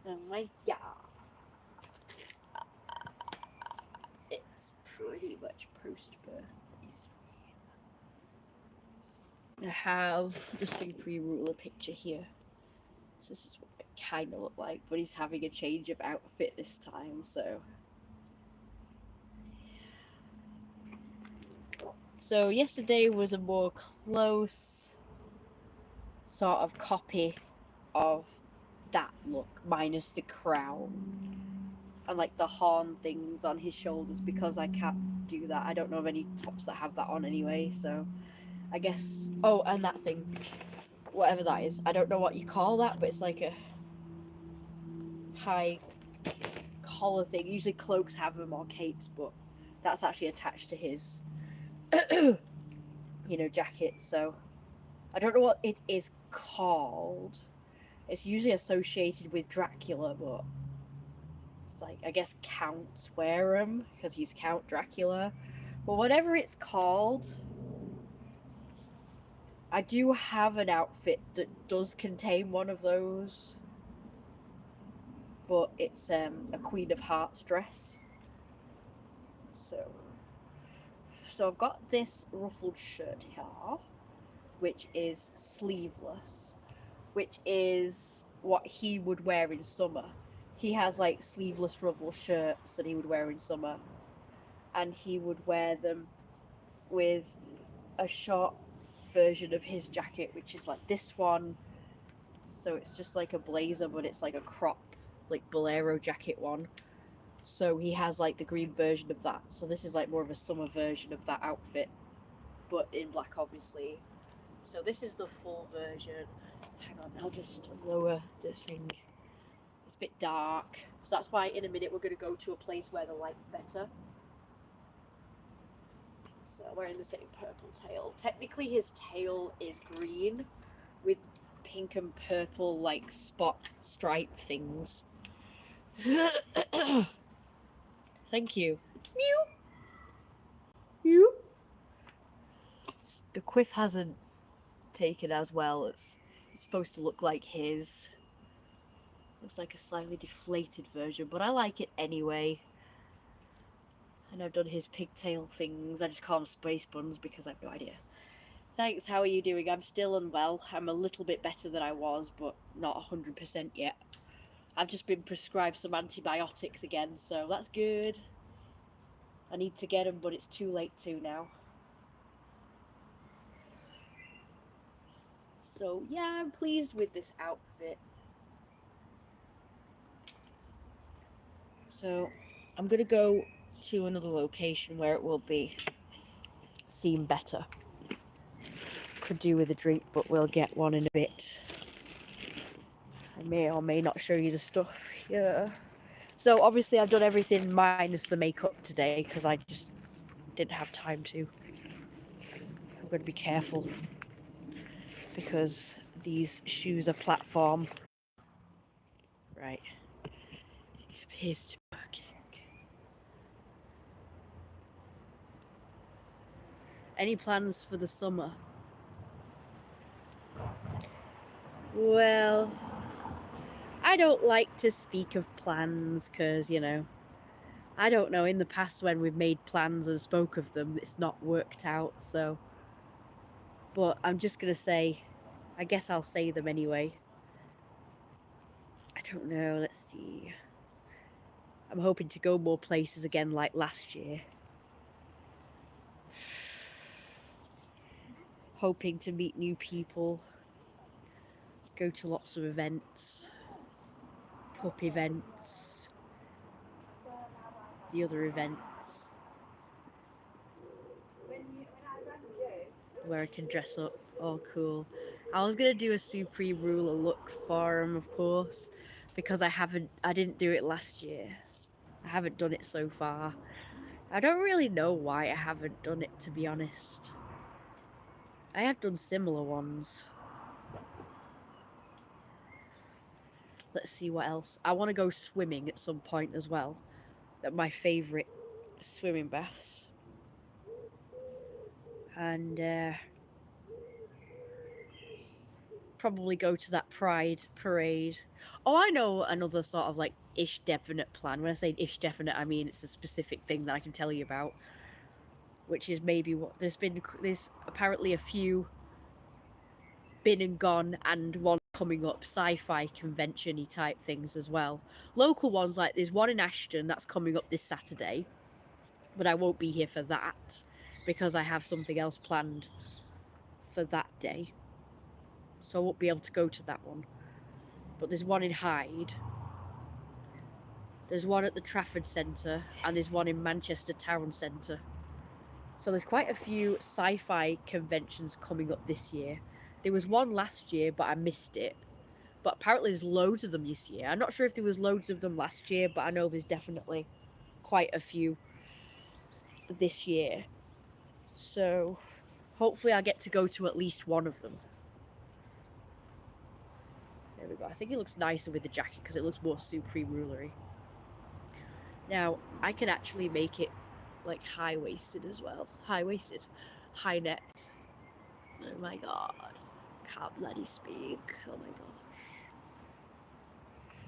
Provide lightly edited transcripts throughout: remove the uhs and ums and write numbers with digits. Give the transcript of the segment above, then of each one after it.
Oh my god. It's pretty much post-birthday stream. I have the Supreme Ruler picture here. So this is what it kind of looked like, but he's having a change of outfit this time, so. So yesterday was a more close sort of copy of that look, minus the crown and like the horn things on his shoulders, because I can't do that. I don't know of any tops that have that on anyway, so I guess. Oh, and that thing, whatever that is, I don't know what you call that, but it's like a high collar thing. Usually cloaks have them, or capes, but that's actually attached to his jacket. So I don't know what it is called. It's usually associated with Dracula, but it's like, I guess counts wear them because he's Count Dracula. But whatever it's called, I do have an outfit that does contain one of those, but it's a Queen of Hearts dress. So I've got this ruffled shirt here, which is sleeveless, which is what he would wear in summer. He has like sleeveless ruffled shirts that he would wear in summer, and he would wear them with a short version of his jacket, which is like this one. So it's just like a blazer, but it's like a crop, like bolero jacket one. So he has like the green version of that. So this is like more of a summer version of that outfit, but in black, obviously. So this is the full version. Hang on, I'll just lower this thing. It's a bit dark, so that's why in a minute we're going to go to a place where the light's better. So wearing the same purple tail. Technically his tail is green with pink and purple like spot stripe things. Thank you. Mew. Mew. The quiff hasn't taken as well. It's supposed to look like his. Looks like a slightly deflated version, but I like it anyway. And I've done his pigtail things. I just call them space buns because I have no idea. Thanks, how are you doing? I'm still unwell. I'm a little bit better than I was, but not 100% yet. I've just been prescribed some antibiotics again, so that's good. I need to get them, but it's too late to now. So yeah, I'm pleased with this outfit. So I'm gonna go to another location where it will seem better. Could do with a drink, but we'll get one in a bit. I may or may not show you the stuff here. So obviously I've done everything minus the makeup today because I just didn't have time to. I'm going to be careful because these shoes are platform. Right. It appears to be working. Any plans for the summer? Well, I don't like to speak of plans because, I don't know, in the past when we've made plans and spoke of them, it's not worked out, so. But I'm just going to say, I guess I'll say them anyway. I don't know, let's see. I'm hoping to go more places again like last year. Hoping to meet new people. Go to lots of events. Pup events. The other events. Where I can dress up. Oh, cool. I was going to do a Supreme Ruler look for him, of course. Because I didn't do it last year. I haven't done it so far. I don't really know why I haven't done it, to be honest. I have done similar ones. Let's see what else. I want to go swimming at some point as well. At my favourite swimming baths. And probably go to that Pride parade. Oh, I know another sort of like ish definite plan. When I say ish definite, I mean it's a specific thing that I can tell you about, which is maybe what there's apparently a few been and gone, and one coming up, sci-fi convention-y type things as well. Local ones, like there's one in Ashton that's coming up this Saturday, but I won't be here for that because I have something else planned for that day, so I won't be able to go to that one. But there's one in Hyde, there's one at the Trafford Centre, and there's one in Manchester Town Centre. So there's quite a few sci-fi conventions coming up this year. There was one last year, but I missed it. But apparently there's loads of them this year. I'm not sure if there was loads of them last year, but I know there's definitely quite a few this year. So hopefully I'll get to go to at least one of them. There we go. I think it looks nicer with the jacket because it looks more Supreme Rulery. Now, I can actually make it like high-waisted as well. High-waisted. High neck. Oh my god. Can't bloody speak. Oh my gosh.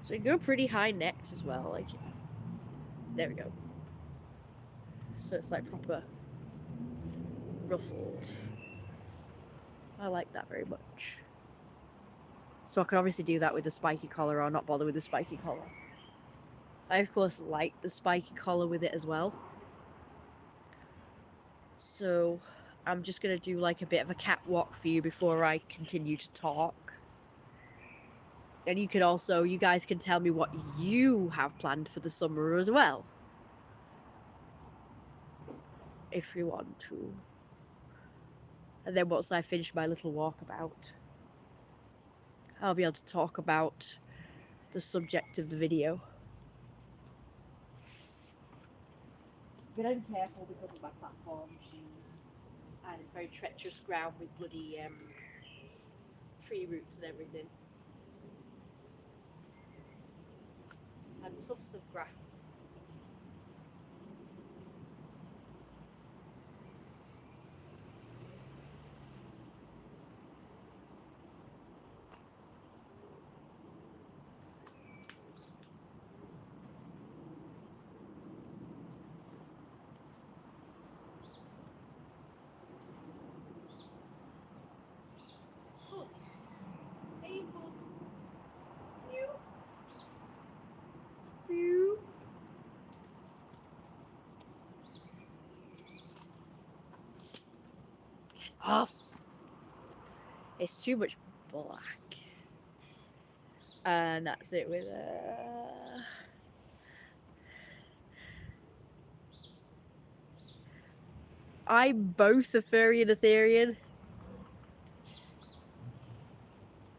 So you go pretty high-necked as well. Like, there we go. So it's like proper ruffled. I like that very much. So I can obviously do that with the spiky collar or not bother with the spiky collar. I of course like the spiky collar with it as well. So I'm just going to do like a bit of a catwalk for you before I continue to talk. And you can also, you guys can tell me what you have planned for the summer as well. If you want to. And then once I finish my little walkabout, I'll be able to talk about the subject of the video. But I'm careful because of my platform shoes. And it's very treacherous ground with bloody tree roots and everything. And tufts of grass. Puss. Hey, puss. Mew. Mew. Off. It's too much black. And that's it with I'm both a furry and a Therian.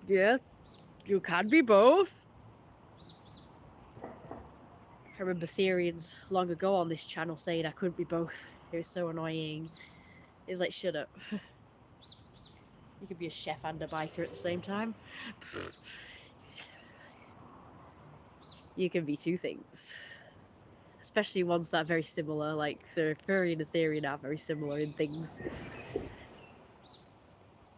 Yeah, you can be both. I remember Therians long ago on this channel saying I couldn't be both. It was so annoying. It's like, shut up. You could be a chef and a biker at the same time. You can be two things. Especially ones that are very similar, like the furry and the Therian are very similar in things.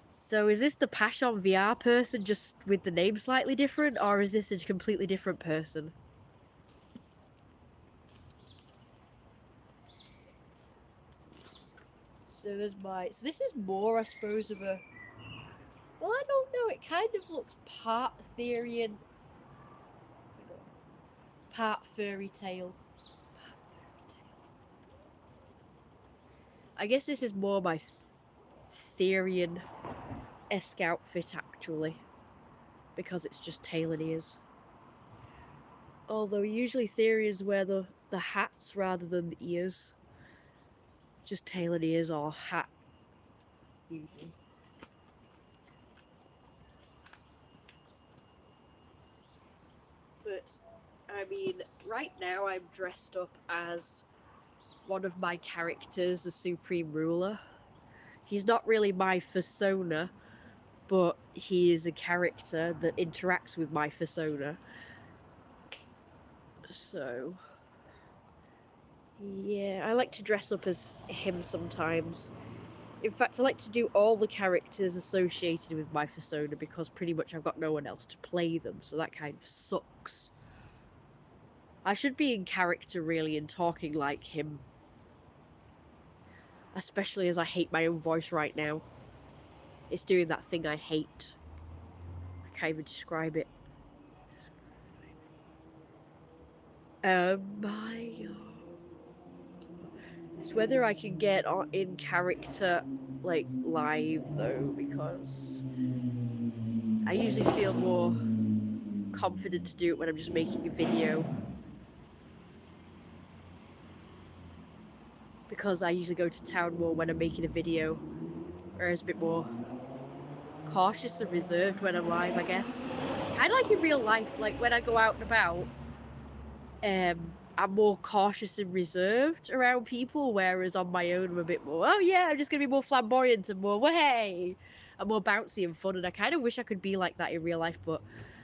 So is this the Pashon VR person just with the name slightly different, or is this a completely different person? So there's my... So this is more, I suppose, of a... Well, I don't know. It kind of looks part Therian, part furry tail. I guess this is more my Therian-esque outfit, actually. Because it's just tail and ears. Although usually Therians wear the hats rather than the ears. Just tail and ears or hat, usually. But, I mean, right now I'm dressed up as one of my characters, the Supreme Ruler. He's not really my persona, but he is a character that interacts with my persona. So, yeah, I like to dress up as him sometimes. In fact, I like to do all the characters associated with my persona because pretty much I've got no one else to play them, so that kind of sucks. I should be in character really and talking like him. Especially as I hate my own voice right now. It's doing that thing I hate. I can't even describe it. It's whether I can get in character, like, live, though, because I usually feel more confident to do it when I'm just making a video. Because I usually go to town more when I'm making a video, whereas a bit more cautious and reserved when I'm live, I guess. Kind of like in real life, like when I go out and about, I'm more cautious and reserved around people, whereas on my own I'm a bit more, oh yeah, I'm just gonna be more flamboyant and more, way, I'm more bouncy and fun, and I kind of wish I could be like that in real life, but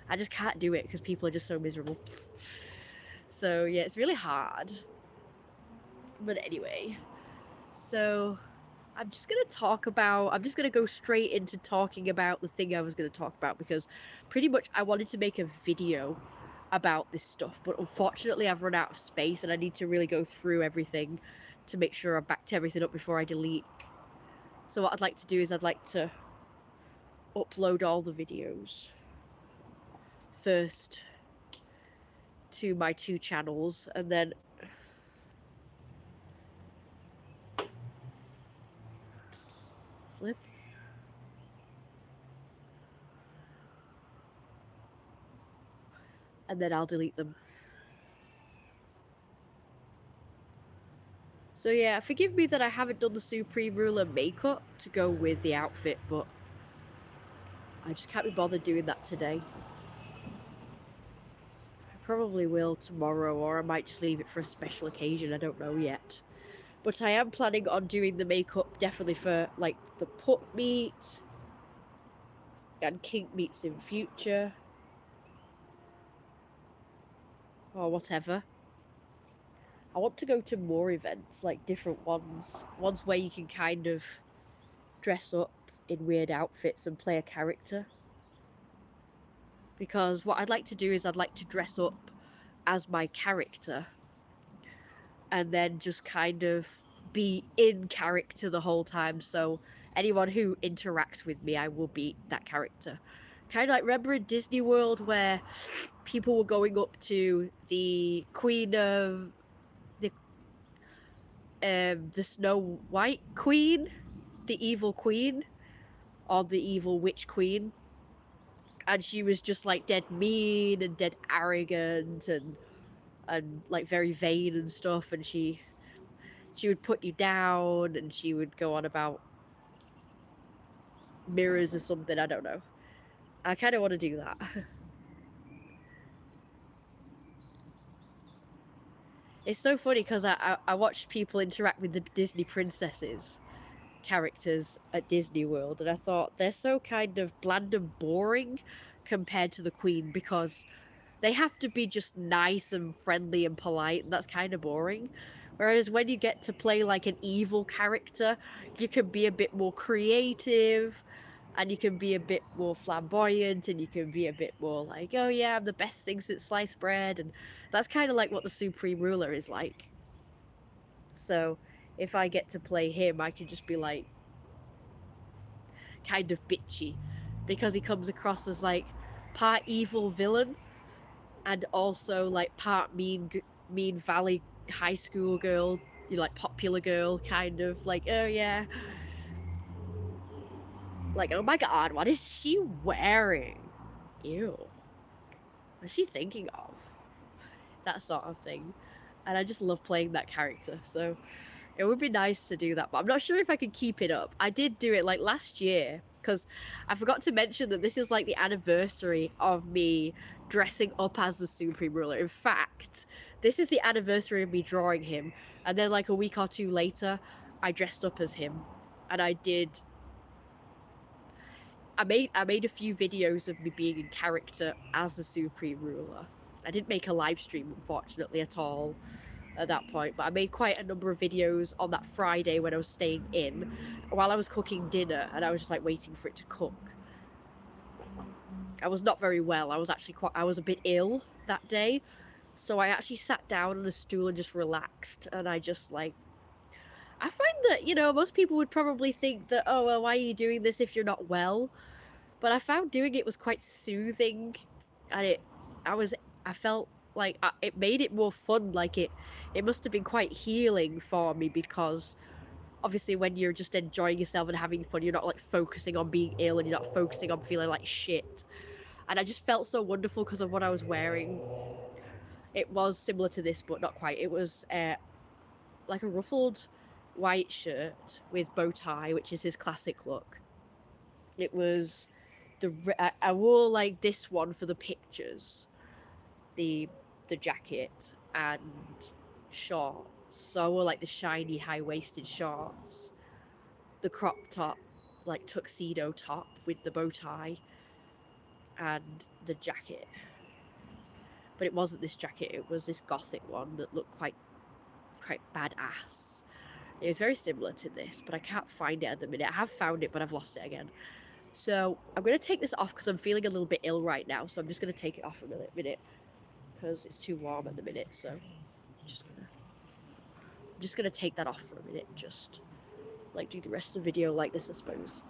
I just can't do it because people are just so miserable. So yeah, it's really hard. But anyway, so I'm just gonna go straight into talking about the thing I was gonna talk about, because pretty much I wanted to make a video about this stuff, but unfortunately I've run out of space and I need to really go through everything to make sure I backed everything up before I delete. So what I'd like to do is I'd like to upload all the videos first to my 2 channels, and then flip. And then I'll delete them. So yeah, forgive me that I haven't done the Supreme Ruler makeup to go with the outfit, but I just can't be bothered doing that today. I probably will tomorrow, or I might just leave it for a special occasion, I don't know yet. But I am planning on doing the makeup definitely for, like, the put meet and kink meets in future. Or whatever. I want to go to more events, like different ones. Ones where you can kind of dress up in weird outfits and play a character. Because what I'd like to do is I'd like to dress up as my character and then just kind of be in character the whole time, so anyone who interacts with me, I will be that character. Kind of like, remember in Disney World where people were going up to the Queen of the Snow White Queen, the evil queen, or the evil witch queen, and she was just like dead mean and dead arrogant and like very vain and stuff, and she would put you down, and she would go on about mirrors or something, I don't know. I kind of want to do that. It's so funny because I watched people interact with the Disney princesses characters at Disney World, and I thought they're so kind of bland and boring compared to the Queen, because they have to be just nice and friendly and polite, and that's kind of boring. Whereas when you get to play like an evil character, you can be a bit more creative, and you can be a bit more flamboyant, and you can be a bit more like, oh yeah, I'm the best thing since sliced bread, and that's kind of like what the Supreme Ruler is like. So if I get to play him, I can just be like kind of bitchy, because he comes across as like part evil villain and also like part mean valley high school girl, you know, like popular girl, kind of like, oh yeah, like, oh my god, what is she wearing? Ew, what's she thinking of? That sort of thing. And I just love playing that character, so it would be nice to do that, but I'm not sure if I can keep it up. I did do it like last year, because I forgot to mention that this is like the anniversary of me dressing up as the Supreme Ruler. In fact, this is the anniversary of me drawing him, and then like a week or 2 later, I dressed up as him, and I made a few videos of me being in character as the Supreme Ruler. I didn't make a live stream, unfortunately, at all. at that point, but I made quite a number of videos on that Friday when I was staying in while I was cooking dinner, and I was just like waiting for it to cook. I was not very well. I was a bit ill that day, so I actually sat down on a stool and just relaxed, and I just like, I find that, you know, most people would probably think that, oh, well, why are you doing this if you're not well? But I found doing it was quite soothing, and I felt like it made it more fun. Like it must have been quite healing for me, because obviously when you're just enjoying yourself and having fun, you're not like focusing on being ill, and you're not focusing on feeling like shit. And I just felt so wonderful because of what I was wearing. It was similar to this, but not quite. It was like a ruffled white shirt with bow tie, which is his classic look. It was I wore like this one for the pictures, the jacket and shorts. So I wore like the shiny high waisted shorts, the crop top, like tuxedo top with the bow tie, and the jacket. But it wasn't this jacket, it was this gothic one that looked quite badass. It was very similar to this, but I can't find it at the minute. I have found it, but I've lost it again. So I'm going to take this off because I'm feeling a little bit ill right now. So I'm just going to take it off for a minute because it's too warm at the minute. So I'm just gonna take that off for a minute. Just like do the rest of the video like this, I suppose.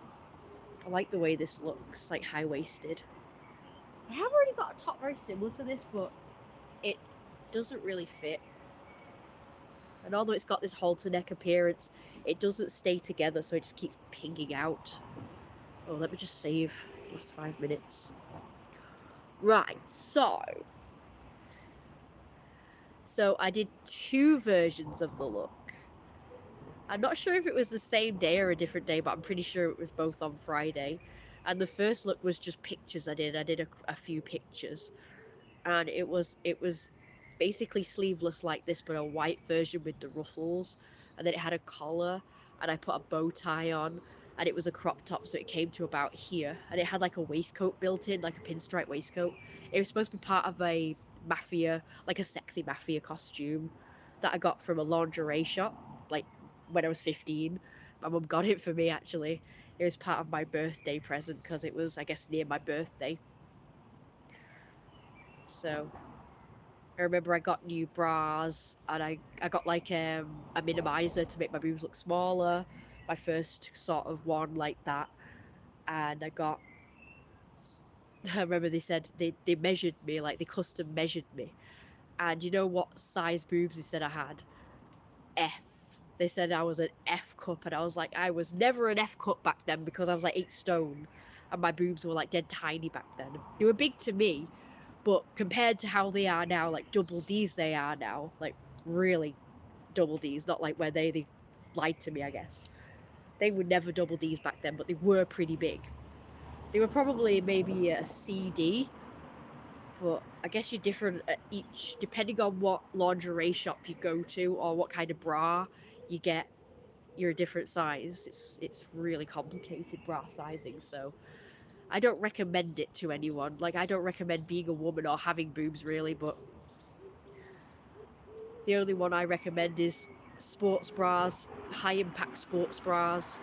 I like the way this looks, like high-waisted. I have already got a top very similar to this, but it doesn't really fit. And although it's got this halter neck appearance, it doesn't stay together, so it just keeps pinging out. Oh, let me just save the last 5 minutes. Right, so I did 2 versions of the look. I'm not sure if it was the same day or a different day, but I'm pretty sure it was both on Friday. And the first look was just pictures I did. I did a few pictures. And it was basically sleeveless like this, but a white version with the ruffles. And then it had a collar, and I put a bow tie on, and it was a crop top, so it came to about here. And it had like a waistcoat built in, like a pinstripe waistcoat. It was supposed to be part of a mafia, like a sexy mafia costume that I got from a lingerie shop, like when I was 15. My mum got it for me, actually. It was part of my birthday present because it was, I guess, near my birthday. So I remember I got new bras, and I got like a minimizer to make my boobs look smaller. My first sort of one like that. And I remember they said they measured me, like they custom measured me. And you know what size boobs they said I had? F. They said I was an F cup, and I was like, I was never an F cup back then because I was like 8 stone, and my boobs were like dead tiny back then. They were big to me, but compared to how they are now, like double D's they are now, like really double D's, not like where they lied to me, I guess. They were never double D's back then, but they were pretty big. They were probably maybe a CD, but I guess you're different at each, depending on what lingerie shop you go to or what kind of bra you get. You're a different size. It's really complicated bra sizing, so I don't recommend it to anyone. Like, I don't recommend being a woman or having boobs, really, but the only one I recommend is sports bras, high-impact sports bras.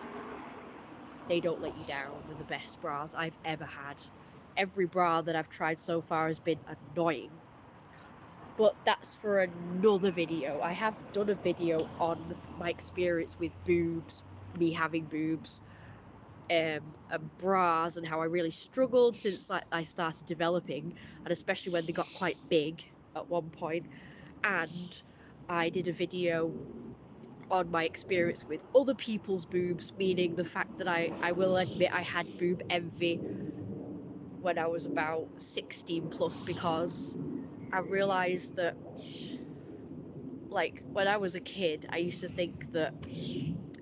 They don't let you down. They're the best bras I've ever had. Every bra that I've tried so far has been annoying. But that's for another video. I have done a video on my experience with boobs, me having boobs, and bras, and how I really struggled since I started developing, and especially when they got quite big at one point. And I did a video on my experience with other people's boobs, meaning the fact that I will admit I had boob envy when I was about 16 plus, because I realised that, like, when I was a kid, I used to think that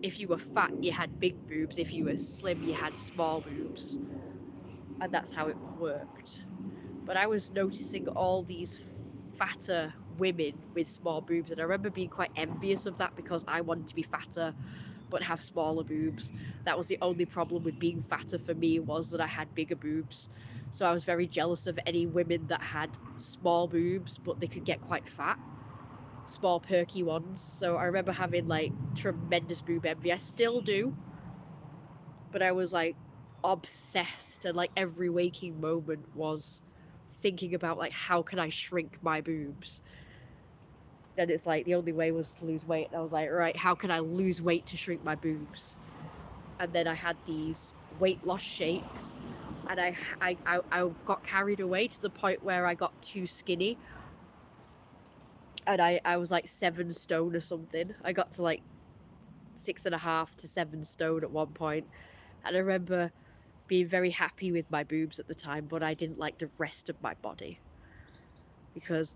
if you were fat, you had big boobs, if you were slim, you had small boobs. And that's how it worked. But I was noticing all these fatter women with small boobs, and I remember being quite envious of that because I wanted to be fatter but have smaller boobs. That was the only problem with being fatter for me, was that I had bigger boobs. So I was very jealous of any women that had small boobs but they could get quite fat. small perky ones. So I remember having like tremendous boob envy. I still do, but I was like obsessed, and like every waking moment was thinking about like how can I shrink my boobs. And it's like the only way was to lose weight. And I was like, right, how can I lose weight to shrink my boobs? And then I had these weight loss shakes, and I got carried away to the point where I got too skinny, and I was like 7 stone or something. I got to like 6.5 to 7 stone at one point, and I remember being very happy with my boobs at the time, but I didn't like the rest of my body because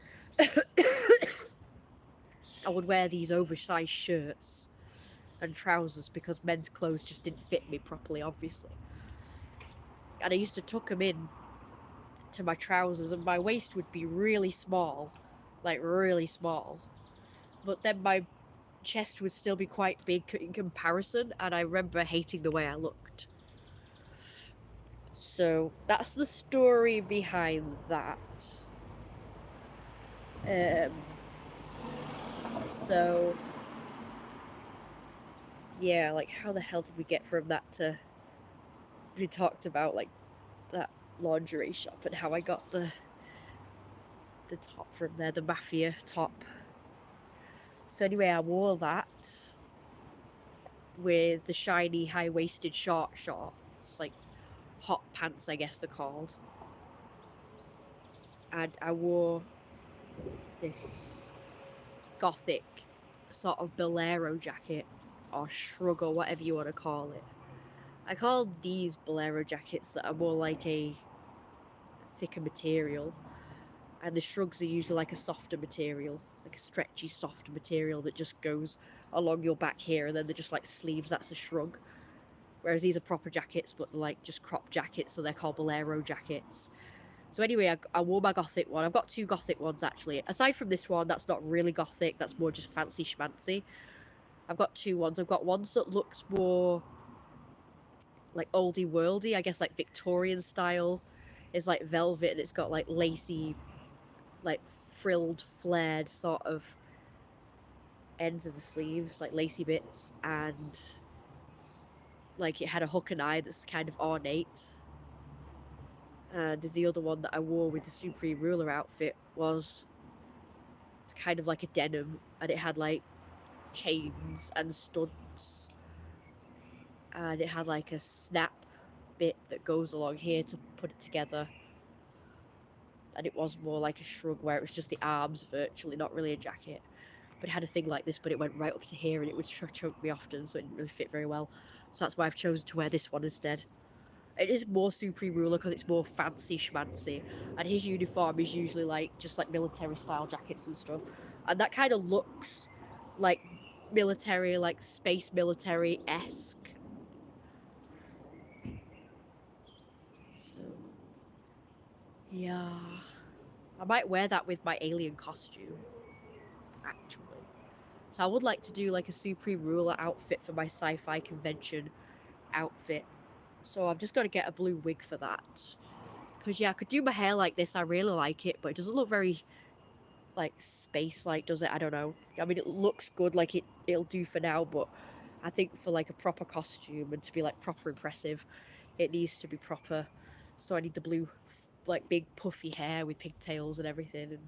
I would wear these oversized shirts and trousers because men's clothes just didn't fit me properly, obviously. And I used to tuck them in to my trousers, and my waist would be really small, like really small. But then my chest would still be quite big in comparison, and I remember hating the way I looked. So that's the story behind that. So yeah, like how the hell did we get from that to we talked about like that lingerie shop and how I got the top from there, the mafia top. So anyway, I wore that with the shiny high-waisted shorts, like hot pants, I guess they're called. And I wore this gothic sort of bolero jacket or shrug or whatever you want to call it. I call these bolero jackets that are more like a thicker material, and the shrugs are usually like a softer material, like a stretchy, soft material that just goes along your back here, and then they're just like sleeves. That's a shrug. Whereas these are proper jackets, but they're like just crop jackets, so they're called bolero jackets. So anyway, I wore my gothic one. I've got 2 gothic ones actually. Aside from this one, that's not really gothic. That's more just fancy schmancy. I've got 2 ones. I've got ones that looks more like oldie worldy, I guess like Victorian style. It's like velvet, and it's got like lacy, like frilled, flared sort of ends of the sleeves, like lacy bits, and like it had a hook and eye that's kind of ornate. And the other one that I wore with the Supreme Ruler outfit was kind of like a denim, and it had like chains and studs, and it had like a snap bit that goes along here to put it together. And it was more like a shrug where it was just the arms virtually, not really a jacket. But it had a thing like this, but it went right up to here, and it would choke me often, so it didn't really fit very well. So that's why I've chosen to wear this one instead. It is more Supreme Ruler because it's more fancy schmancy, and his uniform is usually like just like military style jackets and stuff, and that kind of looks like military, like space military-esque. So yeah, I might wear that with my alien costume actually. So I would like to do like a Supreme Ruler outfit for my sci-fi convention outfit. So I've just got to get a blue wig for that. Because yeah, I could do my hair like this. I really like it, but it doesn't look very like space-like, does it? I don't know. I mean, it looks good, like it'll do for now, but I think for like a proper costume and to be like proper impressive, it needs to be proper. So I need the blue, like big puffy hair with pigtails and everything. And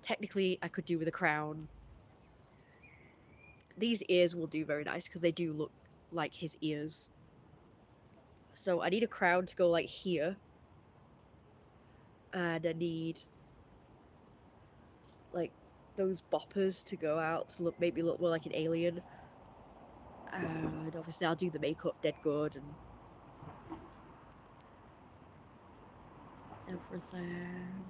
technically, I could do with a crown. These ears will do very nice because they do look like his ears. So I need a crown to go like here, and I need like those boppers to go out to look, make me look more like an alien. And obviously I'll do the makeup dead good and everything.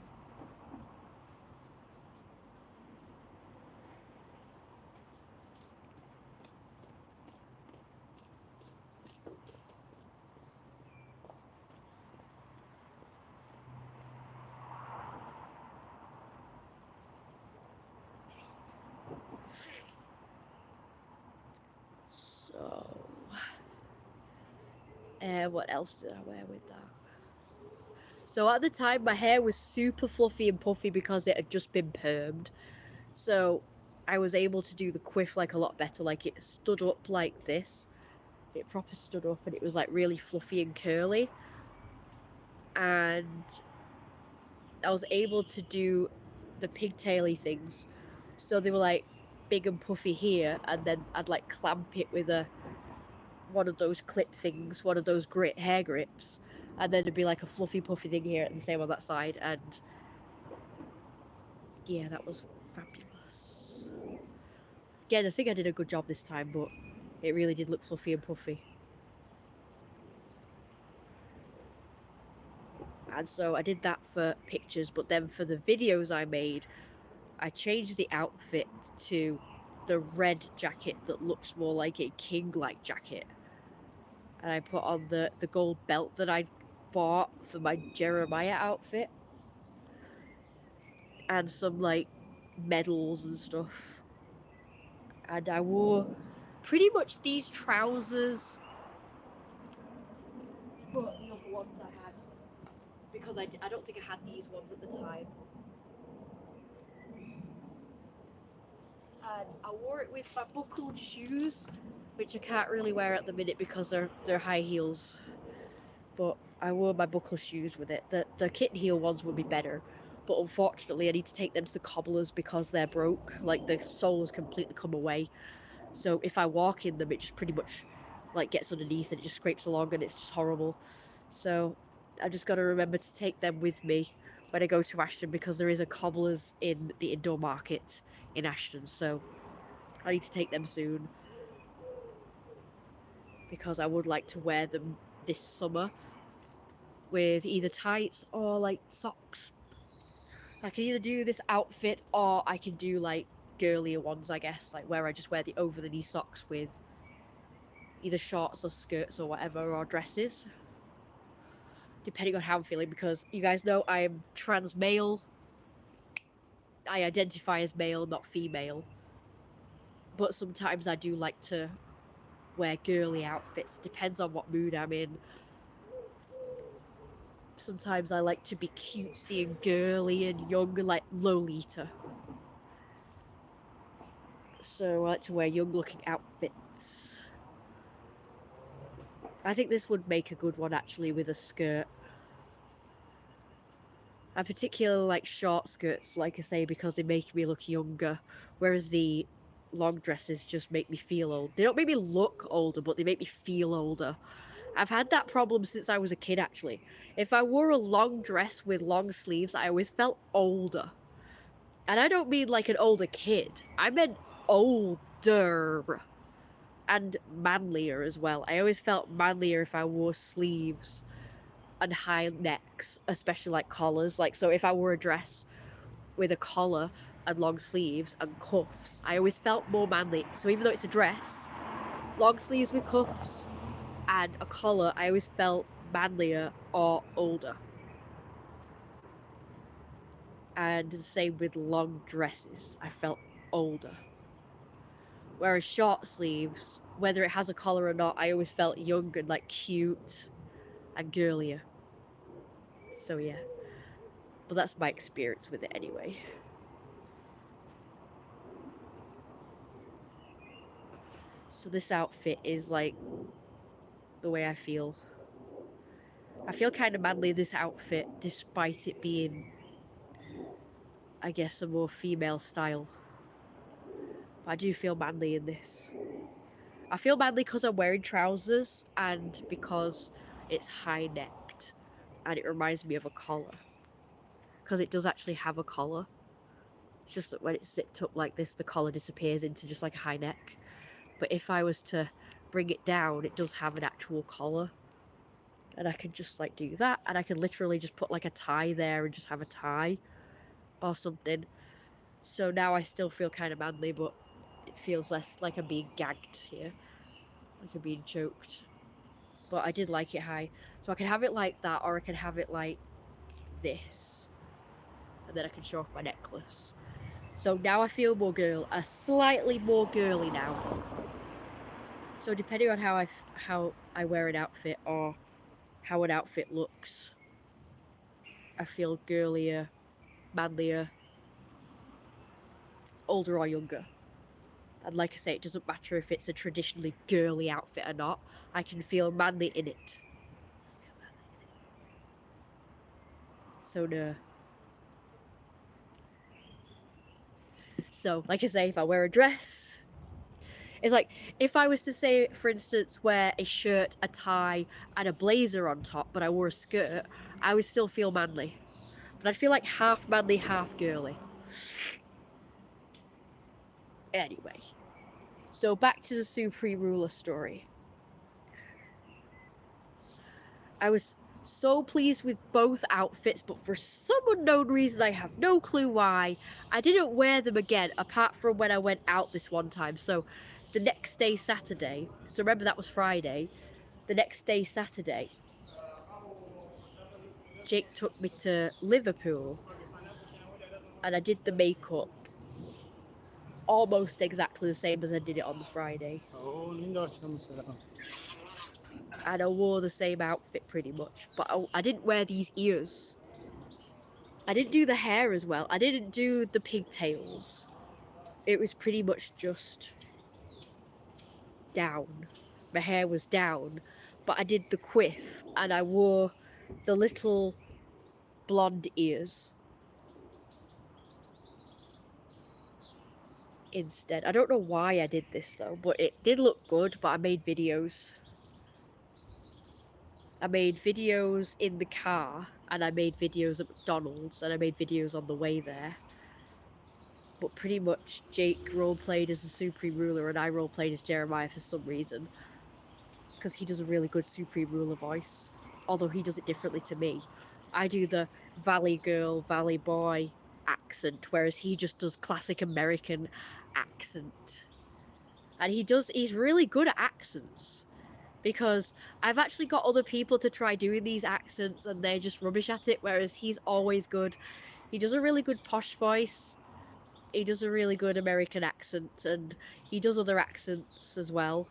So, what else did I wear with that? So at the time, my hair was super fluffy and puffy because it had just been permed. So I was able to do the quiff like a lot better. Like it stood up like this. It proper stood up and it was like really fluffy and curly. And I was able to do the pigtaily things. So they were like big and puffy here, and then I'd like clamp it with one of those clip things, one of those hair grips, and then it'd be like a fluffy puffy thing here and the same on that side. And yeah, that was fabulous. Again, I think I did a good job this time, but it really did look fluffy and puffy. And so I did that for pictures, but then for the videos I made, I changed the outfit to the red jacket that looks more like a king-like jacket. And I put on the gold belt that I bought for my Jeremiah outfit. And some like medals and stuff. And I wore pretty much these trousers, but the other ones I had, because I don't think I had these ones at the time. And I wore it with my buckled shoes, which I can't really wear at the minute because they're high heels. But I wore my buckle shoes with it. The kitten heel ones would be better, but unfortunately I need to take them to the cobblers because they're broke. Like the sole has completely come away. So if I walk in them, it just pretty much like gets underneath and it just scrapes along and it's just horrible. So I just got to remember to take them with me when I go to Ashton because there is a cobblers in the indoor market in Ashton. So I need to take them soon because I would like to wear them this summer with either tights or like socks. I can either do this outfit or I can do like girlier ones, I guess, like where I just wear the over the knee socks with either shorts or skirts or whatever, or dresses, depending on how I'm feeling, because you guys know I'm trans male. I identify as male, not female. But sometimes I do like to wear girly outfits. Depends on what mood I'm in. Sometimes I like to be cutesy and girly and young, like Lolita. So I like to wear young looking outfits. I think this would make a good one actually with a skirt. I particularly like short skirts, like I say, because they make me look younger, whereas the long dresses just make me feel old. They don't make me look older, but they make me feel older. I've had that problem since I was a kid, actually. If I wore a long dress with long sleeves, I always felt older. And I don't mean like an older kid. I meant older. And manlier as well. I always felt manlier if I wore sleeves and high necks, especially like collars. Like, so if I wore a dress with a collar and long sleeves and cuffs, I always felt more manly. So even though it's a dress, long sleeves with cuffs and a collar, I always felt manlier or older. And the same with long dresses, I felt older. Whereas short sleeves, whether it has a collar or not, I always felt young and like cute and girlier. So yeah, but that's my experience with it anyway. So this outfit is like the way I feel. I feel kind of manly in this outfit despite it being, I guess, a more female style. But I do feel manly in this. I feel manly because I'm wearing trousers and because it's high necked and it reminds me of a collar. Because it does actually have a collar. It's just that when it's zipped up like this, the collar disappears into just like a high neck. But if I was to bring it down, it does have an actual collar. And I can just like do that. And I can literally just put like a tie there and just have a tie or something. So now I still feel kind of manly, but it feels less like I'm being gagged here. Like I'm being choked. But I did like it high. So I can have it like that, or I can have it like this. And then I can show off my necklace. So now I feel more slightly more girly now. So depending on how I wear an outfit or how an outfit looks, I feel girlier, manlier, older or younger. And like I say, it doesn't matter if it's a traditionally girly outfit or not. I can feel manly in it. So no. So, like I say, if I wear a dress, it's like, if I was to say, for instance, wear a shirt, a tie, and a blazer on top, but I wore a skirt, I would still feel manly. But I'd feel like half manly, half girly. Anyway, so back to the Supreme Ruler story. I was so pleased with both outfits, but for some unknown reason, I have no clue why, I didn't wear them again, apart from when I went out this one time. So the next day, Saturday, so remember that was Friday, the next day, Saturday, Jake took me to Liverpool, and I did the makeup almost exactly the same as I did it on the Friday. And I wore the same outfit pretty much, but I didn't wear these ears. I didn't do the hair as well. I didn't do the pigtails. It was pretty much just down. My hair was down, but I did the quiff, and I wore the little blonde ears instead. I don't know why I did this though, but it did look good. But I made videos. I made videos in the car, and I made videos at McDonald's, and I made videos on the way there. But pretty much Jake roleplayed as the Supreme Ruler, and I roleplayed as Jeremiah for some reason. Because he does a really good Supreme Ruler voice. Although he does it differently to me. I do the Valley Girl, Valley Boy accent, whereas he just does classic American accent. And he's really good at accents. Because I've actually got other people to try doing these accents and they're just rubbish at it, whereas he's always good. He does a really good posh voice. He does a really good American accent, and he does other accents as well.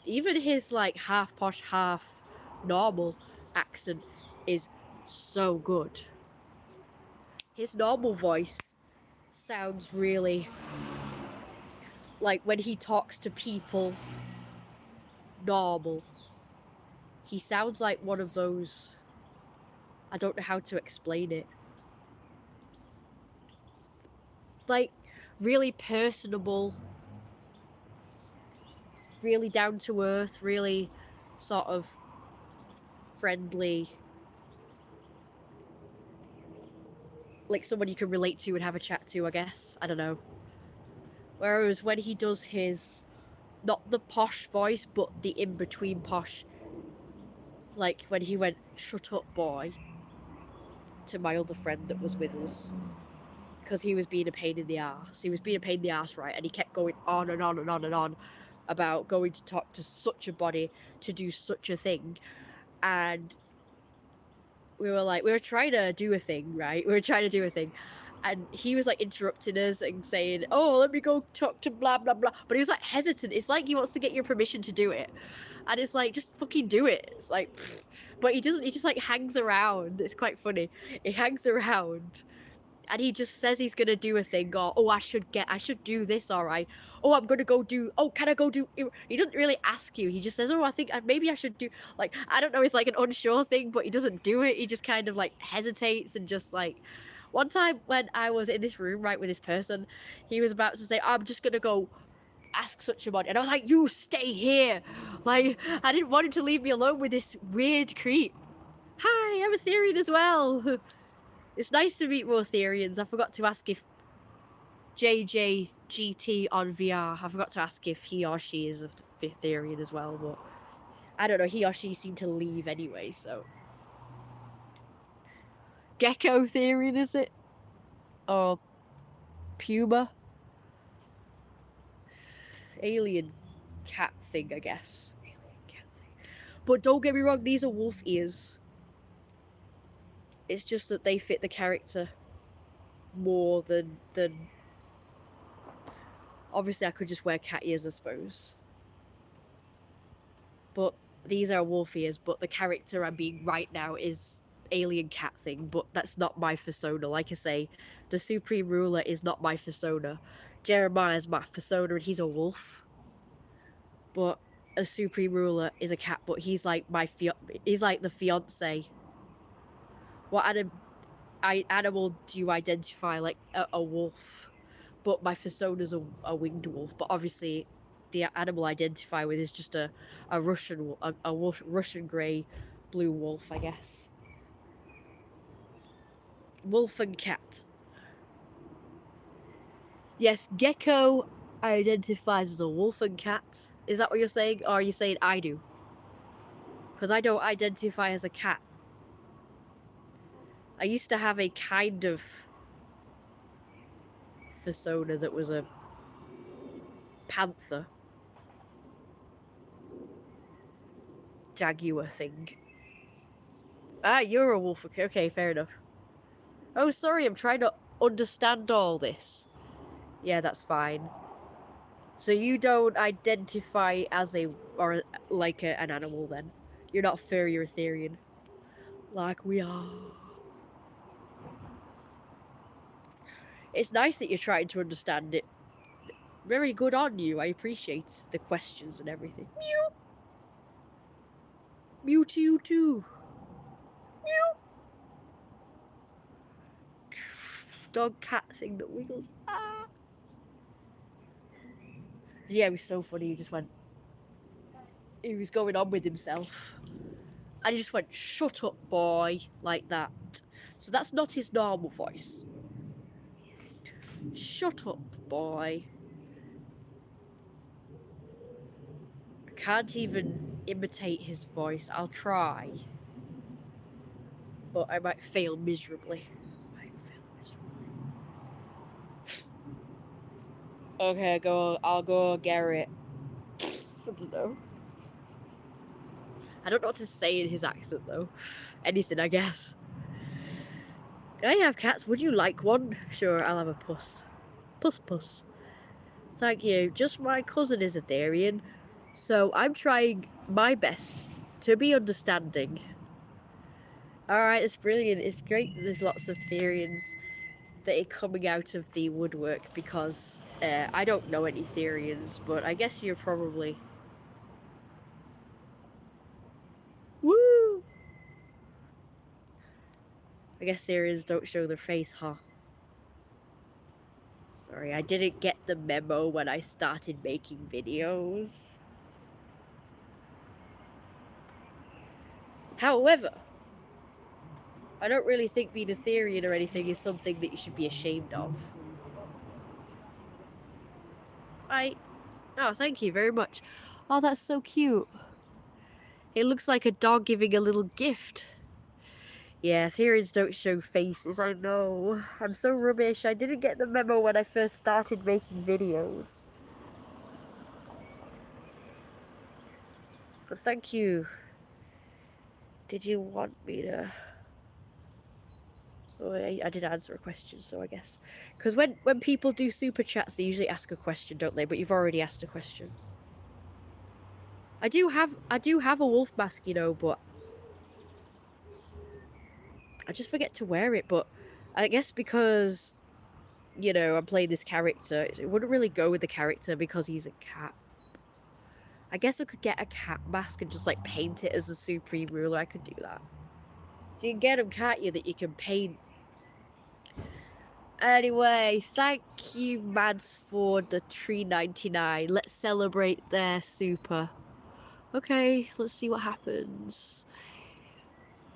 Even his like half posh, half normal accent is so good. His normal voice sounds really like when he talks to people normal. He sounds like one of those. I don't know how to explain it. Like, really personable, really down to earth, really sort of friendly. Like someone you can relate to and have a chat to, I guess. I don't know. Whereas when he does his, not the posh voice, but the in between posh, like when he went, "Shut up, boy," to my other friend that was with us, because he was being a pain in the arse. He was being a pain in the arse, right? And he kept going on and on and on and on about going to talk to such a body to do such a thing. And we were trying to do a thing, right? We were trying to do a thing. And he was like interrupting us and saying, "Oh, let me go talk to blah blah blah." But he was like hesitant. It's like he wants to get your permission to do it. And it's like, just fucking do it. It's like, pfft. But he doesn't, he just like hangs around. It's quite funny. He hangs around and he just says he's gonna do a thing, or oh, I should do this, all right. Oh, I'm gonna go do. Oh, can I go do? He doesn't really ask you. He just says, oh, I think maybe I should do. Like, I don't know. It's like an unsure thing, but he doesn't do it. He just kind of like hesitates and just like. One time when I was in this room right with this person, he was about to say, I'm just gonna go ask such a body, and I was like, you stay here. Like, I didn't want him to leave me alone with this weird creep. Hi, I'm a Therian as well. It's nice to meet more Therians. I forgot to ask if JJGT on VR, I forgot to ask if he or she is a Therian as well, but I don't know, he or she seemed to leave anyway, so. Gecko Therian, is it? Or Puma? Alien cat thing, I guess. Alien cat thing. But don't get me wrong, these are wolf ears. It's just that they fit the character more than obviously I could just wear cat ears, I suppose. But these are wolf ears, but the character I'm being right now is alien cat thing, but that's not my persona. Like I say, the Supreme Ruler is not my persona. Jeremiah's my persona, and he's a wolf. But a Supreme Ruler is a cat, but he's like he's like the fiance. What animal do you identify? Like a wolf, but my persona's a winged wolf. But obviously, the animal I identify with is just a Russian grey blue wolf, I guess. Wolf and cat. Yes, Gecko identifies as a wolf and cat. Is that what you're saying? Or are you saying I do? Because I don't identify as a cat. I used to have a kind of persona that was a panther. Jaguar thing. Ah, you're a wolf. Okay, fair enough. Oh, sorry, I'm trying to understand all this. Yeah, that's fine. So you don't identify as or like an animal then? You're not furry or Etherean. Like we are. It's nice that you're trying to understand it. Very good on you. I appreciate the questions and everything. Mew! Mew to you too. Mew! Dog cat thing that wiggles. Ah! Yeah, it was so funny. He just went. He was going on with himself. And he just went, "Shut up, boy," like that. So that's not his normal voice. Shut up, boy. I can't even imitate his voice. I'll try. But I might fail miserably. Okay, I'll go Garrett. I don't know. I don't know what to say in his accent though. Anything, I guess. I have cats. Would you like one? Sure, I'll have a puss. Puss puss. Thank you. Just my cousin is Etherean, so I'm trying my best to be understanding. Alright, it's brilliant. It's great that there's lots of Therians that are coming out of the woodwork because I don't know any Therians, but I guess you're probably... Woo! I guess Therians don't show their face, huh? Sorry, I didn't get the memo when I started making videos. However, I don't really think being a Therian or anything is something that you should be ashamed of. Oh, thank you very much. Oh, that's so cute. It looks like a dog giving a little gift. Yeah, Therians don't show faces, I know. I'm so rubbish. I didn't get the memo when I first started making videos. But thank you. Did you want me to... Oh, I did answer a question, so I guess. Because when people do super chats, they usually ask a question, don't they? But you've already asked a question. I do have a wolf mask, you know, but I just forget to wear it. But I guess because, you know, I'm playing this character, it wouldn't really go with the character because he's a cat. I guess I could get a cat mask and just like paint it as the Supreme Ruler. I could do that. So you can get them, can't you, that you can paint. Anyway, thank you, Mads, for the $3.99. Let's celebrate their super. Okay, let's see what happens.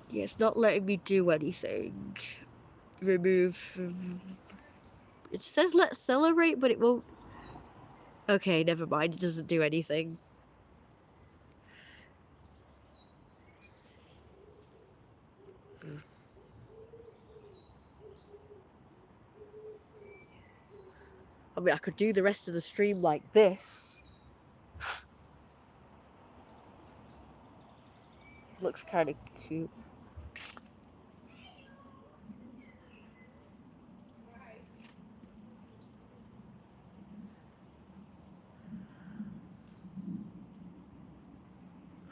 Yeah, it's not letting me do anything. Remove. It says let's celebrate, but it won't. Okay, never mind. It doesn't do anything. I mean, I could do the rest of the stream like this. Looks kind of cute.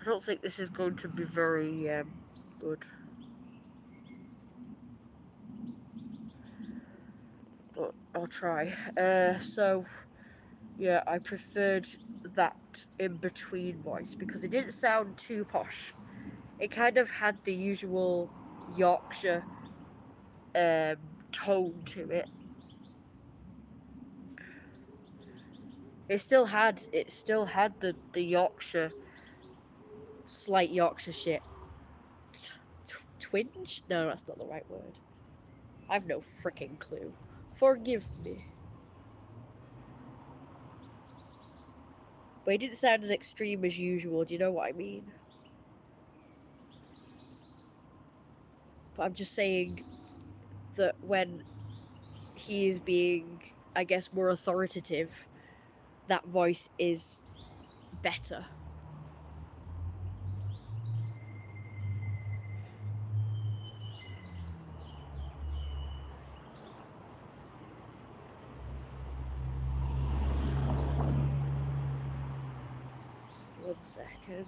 I don't think this is going to be very good. but I'll try. So yeah, I preferred that in between voice because it didn't sound too posh. It kind of had the usual Yorkshire tone to it. It still had the Yorkshire, slight Yorkshire shit. Twinge? No, that's not the right word. I've no freaking clue. Forgive me. But it didn't sound as extreme as usual, do you know what I mean? But I'm just saying that when he is being, I guess, more authoritative, that voice is better. One second.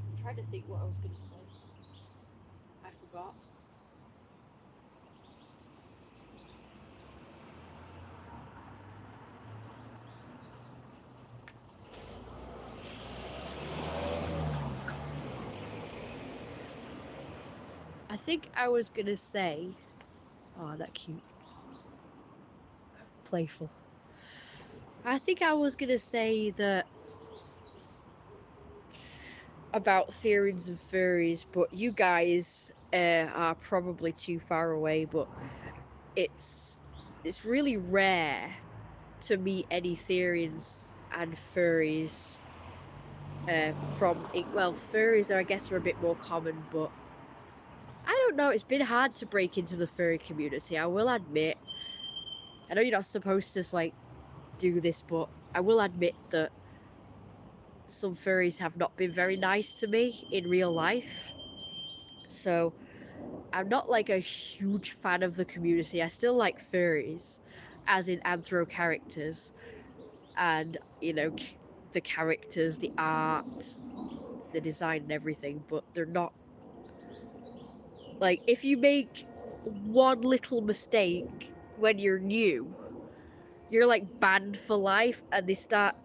I'm trying to think what I was going to say. I forgot. I think I was going to say... Oh, that cute. Playful. I think I was going to say that about theories and furries, but you guys are probably too far away, but it's really rare to meet any theories and furries well, furries are, I guess, are a bit more common, but I don't know, it's been hard to break into the furry community, I will admit. I know you're not supposed to like do this, but I will admit that some furries have not been very nice to me in real life. So I'm not like a huge fan of the community. I still like furries, as in anthro characters, and you know, the characters, the art, the design, and everything. But they're not like, if you make one little mistake when you're new, you're like banned for life, and they start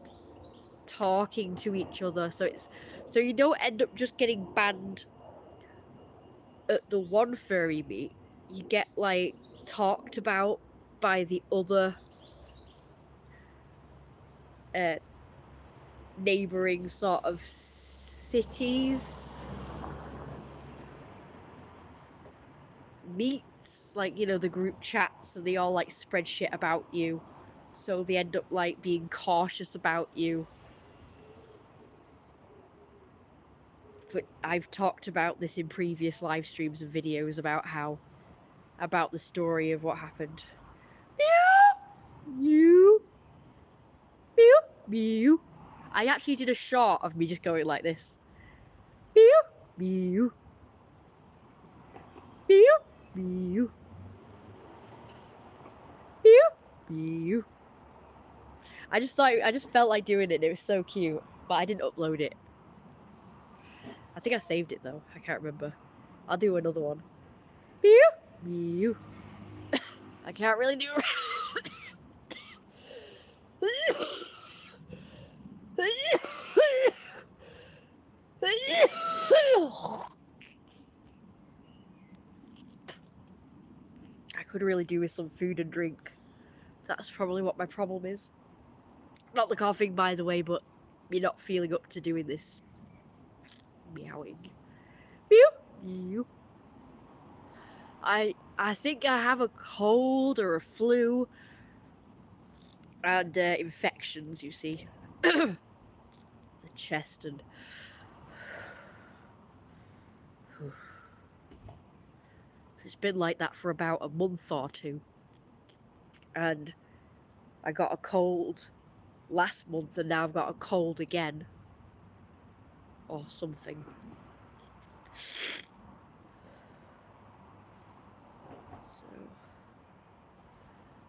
talking to each other. So you don't end up just getting banned at the one furry meet. You get like talked about by the other neighboring sort of cities meets, like, you know, the group chats, and they all like spread shit about you, so they end up like being cautious about you. But I've talked about this in previous live streams and videos about the story of what happened. Meow, meow, meow, meow. I actually did a shot of me just going like this. Meow, meow, meow, meow, meow, meow. I just felt like doing it. It was so cute, but I didn't upload it. I think I saved it though. I can't remember. I'll do another one. Meow, meow. I can't really do it. I could really do with some food and drink. That's probably what my problem is. Not the coughing, by the way, but me not feeling up to doing this meowing. Meow, meow. I think I have a cold or a flu and infections, you see. The chest and... It's been like that for about a month or two. And I got a cold last month, and now I've got a cold again. Or something.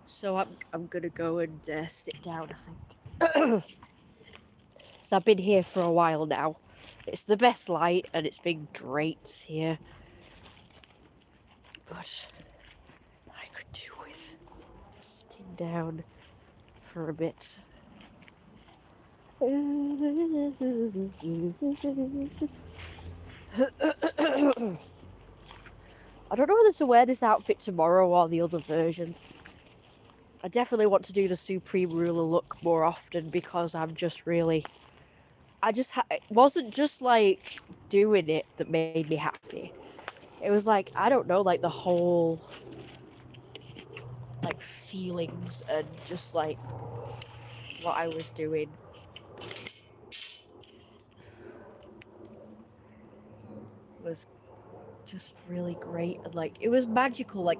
So I'm gonna go and sit down, I think. So I've been here for a while now. It's the best light and it's been great here. But I could do with sitting down for a bit. I don't know whether to wear this outfit tomorrow or the other version. I definitely want to do the Supreme Ruler look more often because I'm just really... it wasn't just like doing it that made me happy. It was like, I don't know, like the whole like feelings and just like what I was doing was just really great, and like it was magical, like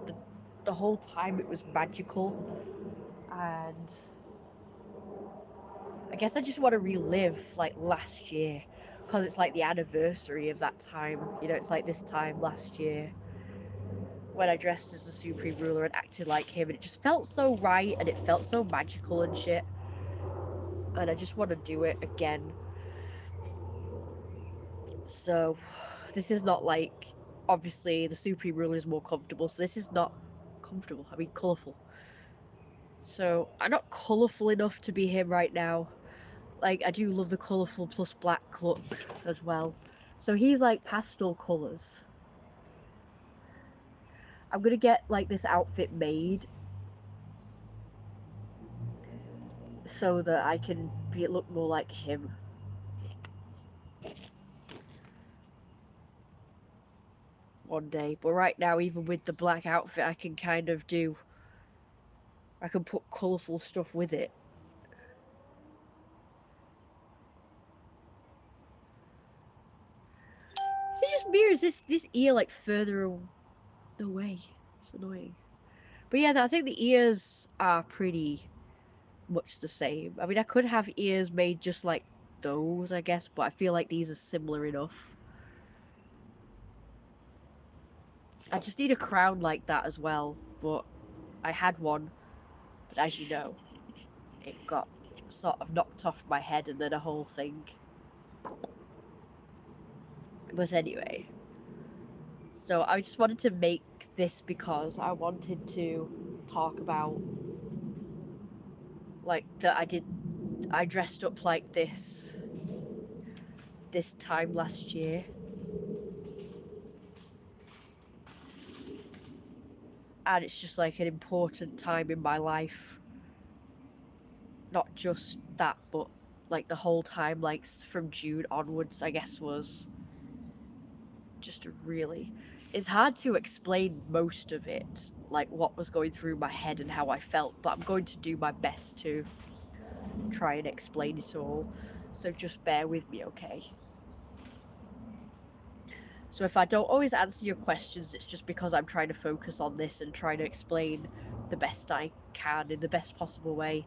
the whole time it was magical. And I guess I just want to relive like last year because it's like the anniversary of that time, you know. It's like this time last year when I dressed as the Supreme Ruler and acted like him, and it just felt so right and it felt so magical and shit, and I just want to do it again. So this is not like, obviously the Supreme Ruler is more comfortable, so this is not comfortable, I mean colourful. So I'm not colourful enough to be him right now. Like, I do love the colourful plus black look as well. So he's like pastel colours. I'm gonna get like this outfit made so that I can look more like him. One day. But right now, even with the black outfit, I can kind of do... I can put colourful stuff with it. Is it just mirrors this ear like further away? It's annoying. But yeah, I think the ears are pretty much the same. I mean, I could have ears made just like those, I guess, but I feel like these are similar enough. I just need a crown like that as well, but I had one, but as you know, it got sort of knocked off my head and then a whole thing. But anyway, so I just wanted to make this because I wanted to talk about like that I dressed up like this time last year. And it's just like an important time in my life. Not just that, but like the whole time, like from June onwards, I guess, was just a really... It's hard to explain most of it, like what was going through my head and how I felt, but I'm going to do my best to try and explain it all. So just bear with me, okay? So if I don't always answer your questions, it's just because I'm trying to focus on this and trying to explain the best I can in the best possible way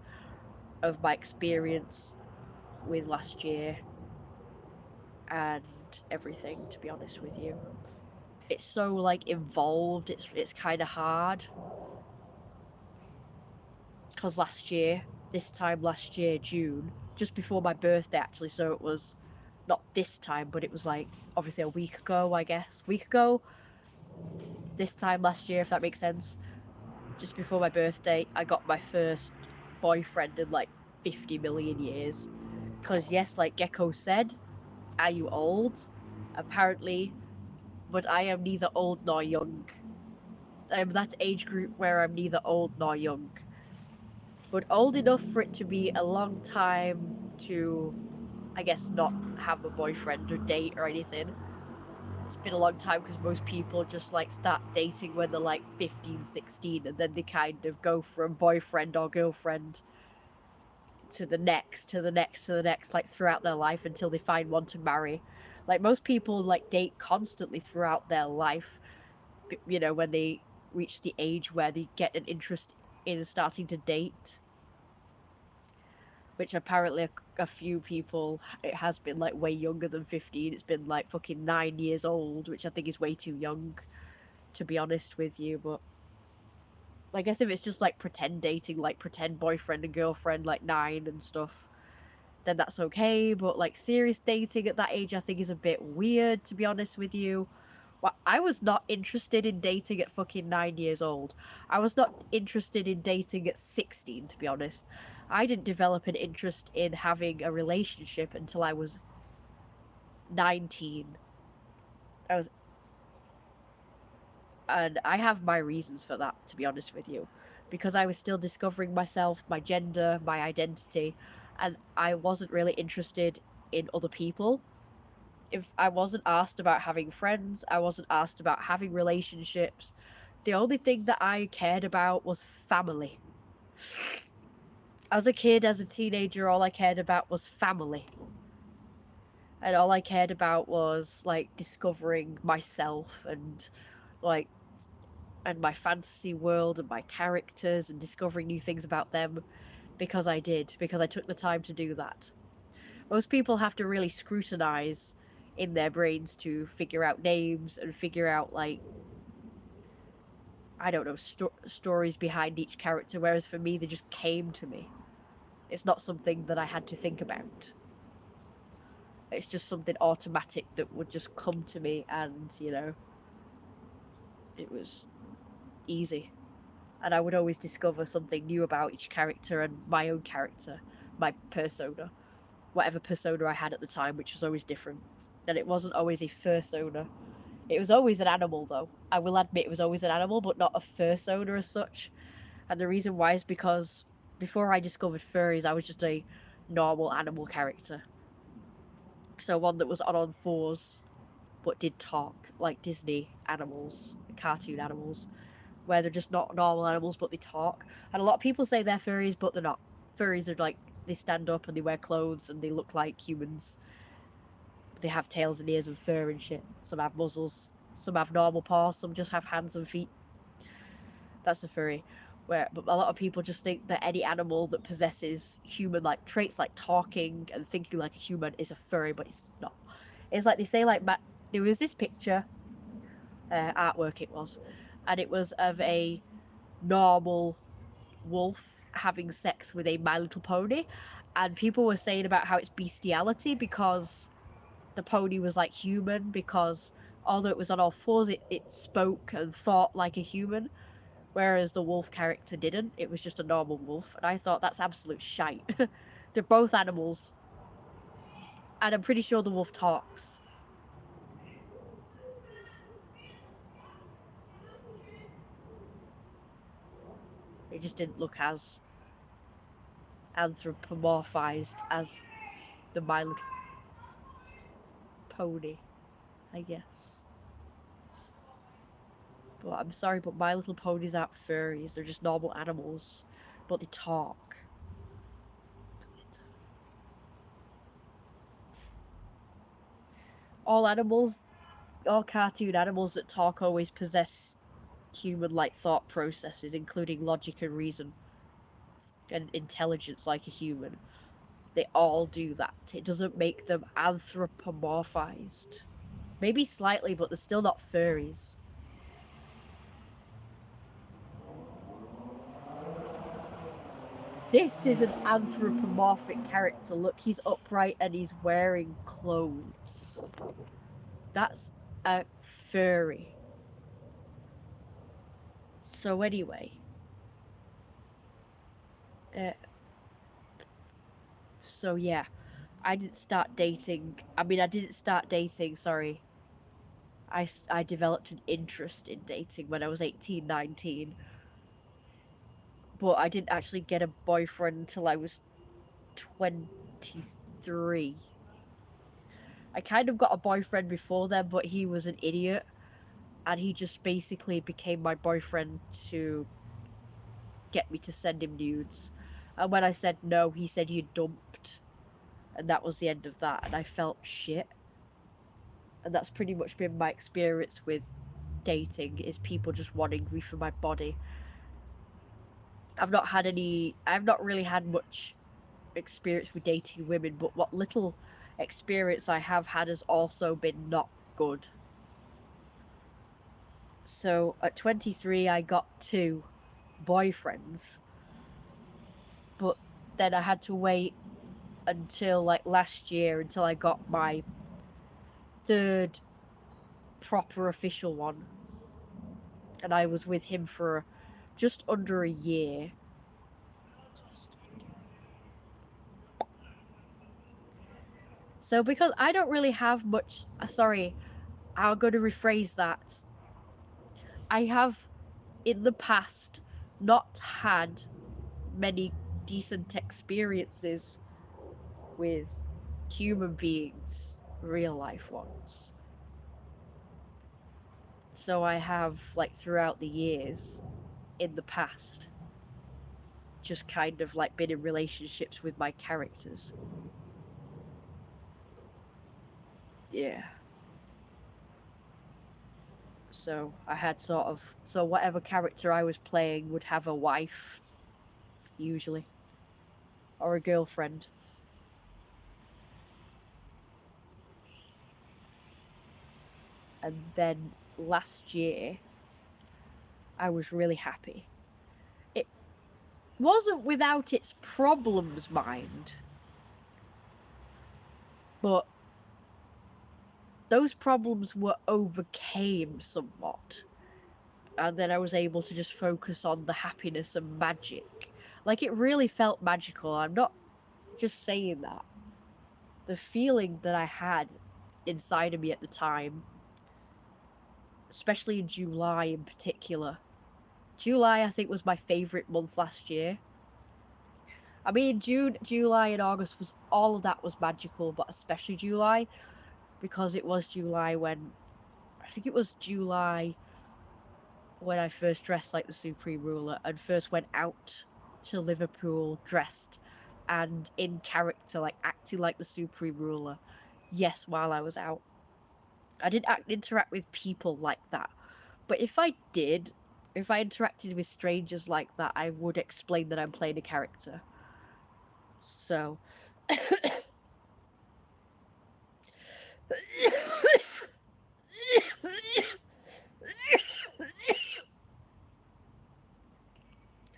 of my experience with last year and everything, to be honest with you. It's so like involved, it's kind of hard because this time last year, June, just before my birthday actually, so it was not this time, but it was like obviously a week ago, I guess. Week ago, this time last year, if that makes sense. Just before my birthday, I got my first boyfriend in like 50 million years. Because yes, like Gecko said, are you old? Apparently, but I am neither old nor young. I am that age group where I'm neither old nor young. But old enough for it to be a long time to, I guess, not have a boyfriend or date or anything. It's been a long time because most people just like start dating when they're like 15, 16, and then they kind of go from boyfriend or girlfriend to the next, to the next, to the next, like throughout their life until they find one to marry. Like most people like date constantly throughout their life, you know, when they reach the age where they get an interest in starting to date. Which apparently a few people, it has been like way younger than 15. It's been like fucking 9 years old, which I think is way too young, to be honest with you. But I guess if it's just like pretend dating, like pretend boyfriend and girlfriend, like 9 and stuff, then that's okay. But like serious dating at that age, I think is a bit weird, to be honest with you. Well, I was not interested in dating at fucking 9 years old. I was not interested in dating at 16, to be honest. I didn't develop an interest in having a relationship until I was 19. I was, and I have my reasons for that, to be honest with you, because I was still discovering myself, my gender, my identity, and I wasn't really interested in other people. If I wasn't asked about having friends, I wasn't asked about having relationships. The only thing that I cared about was family. As a kid, as a teenager, all I cared about was family. And all I cared about was like discovering myself and like and my fantasy world and my characters and discovering new things about them because I took the time to do that. Most people have to really scrutinize in their brains to figure out names and figure out like I don't know stories behind each character, whereas for me they just came to me. It's not something that I had to think about. It's just something automatic that would just come to me, and it was easy. And I would always discover something new about each character and my own character, my persona, whatever persona I had at the time, which was always different. And it wasn't always a fursona. It was always an animal, though. I will admit it was always an animal, but not a fursona as such. And the reason why is because before I discovered furries, I was just a normal animal character. So one that was on all fours, but did talk, like Disney animals, cartoon animals, where they're just not normal animals, but they talk. And a lot of people say they're furries, but they're not. Furries are like, they stand up and they wear clothes and they look like humans. They have tails and ears and fur and shit. Some have muzzles, some have normal paws, some just have hands and feet. That's a furry. But a lot of people just think that any animal that possesses human-like traits, like talking and thinking like a human, is a furry, but it's not. It's like they say, like, there was this picture, artwork it was, and it was of a normal wolf having sex with a My Little Pony, and people were saying about how it's bestiality because the pony was like human, because although it was on all fours, it spoke and thought like a human, whereas the wolf character didn't. It was just a normal wolf, and I thought that's absolute shite. They're both animals, and I'm pretty sure the wolf talks. It just didn't look as anthropomorphized as the My Little Pony, I guess. But I'm sorry, but My Little Ponies aren't furries. They're just normal animals, but they talk. All animals, all cartoon animals that talk always possess human-like thought processes, including logic and reason and intelligence like a human. They all do that. It doesn't make them anthropomorphized. Maybe slightly, but they're still not furries. This is an anthropomorphic character. Look, he's upright and he's wearing clothes. That's a furry. So anyway, uh, so yeah, I didn't start dating. I mean, I didn't start dating, sorry. I developed an interest in dating when I was 18, 19. But I didn't actually get a boyfriend until I was 23. I kind of got a boyfriend before then, but he was an idiot. And he just basically became my boyfriend to get me to send him nudes. And when I said no, he said you dumped. And that was the end of that. And I felt shit. And that's pretty much been my experience with dating, is people just wanting me for my body. I've not really had much experience with dating women, but what little experience I have had has also been not good. So at 23, I got two boyfriends, but then I had to wait until like last year, until I got my third proper official one. And I was with him for just under a year. So because I don't really have much, sorry, I'm going to rephrase that. I have in the past not had many decent experiences with human beings, real life ones. So I have, like, throughout the years in the past, just kind of like been in relationships with my characters. Yeah. So I had sort of, so whatever character I was playing would have a wife, usually, or a girlfriend. And then last year, I was really happy. It wasn't without its problems, mind, but those problems were overcame somewhat. And then I was able to just focus on the happiness and magic. Like, it really felt magical. I'm not just saying that. The feeling that I had inside of me at the time, especially in July in particular. July, I think, was my favourite month last year. I mean, June, July, and August was all of that was magical, but especially July, because it was July when I think it was July when I first dressed like the Supreme Ruler and first went out to Liverpool dressed and in character, like acting like the Supreme Ruler. Yes, while I was out. I didn't interact with people like that. But if I did, if I interacted with strangers like that, I would explain that I'm playing a character. So. I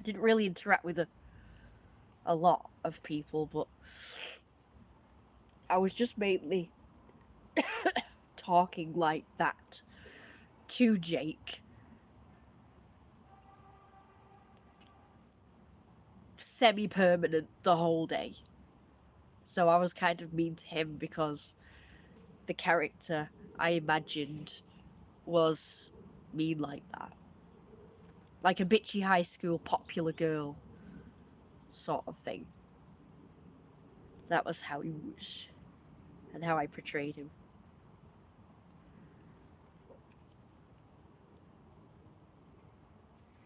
didn't really interact with a lot of people, but I was just mainly talking like that to Jake. Semi-permanent the whole day. So I was kind of mean to him because the character I imagined was mean like that. Like a bitchy high school popular girl sort of thing. That was how he was and how I portrayed him.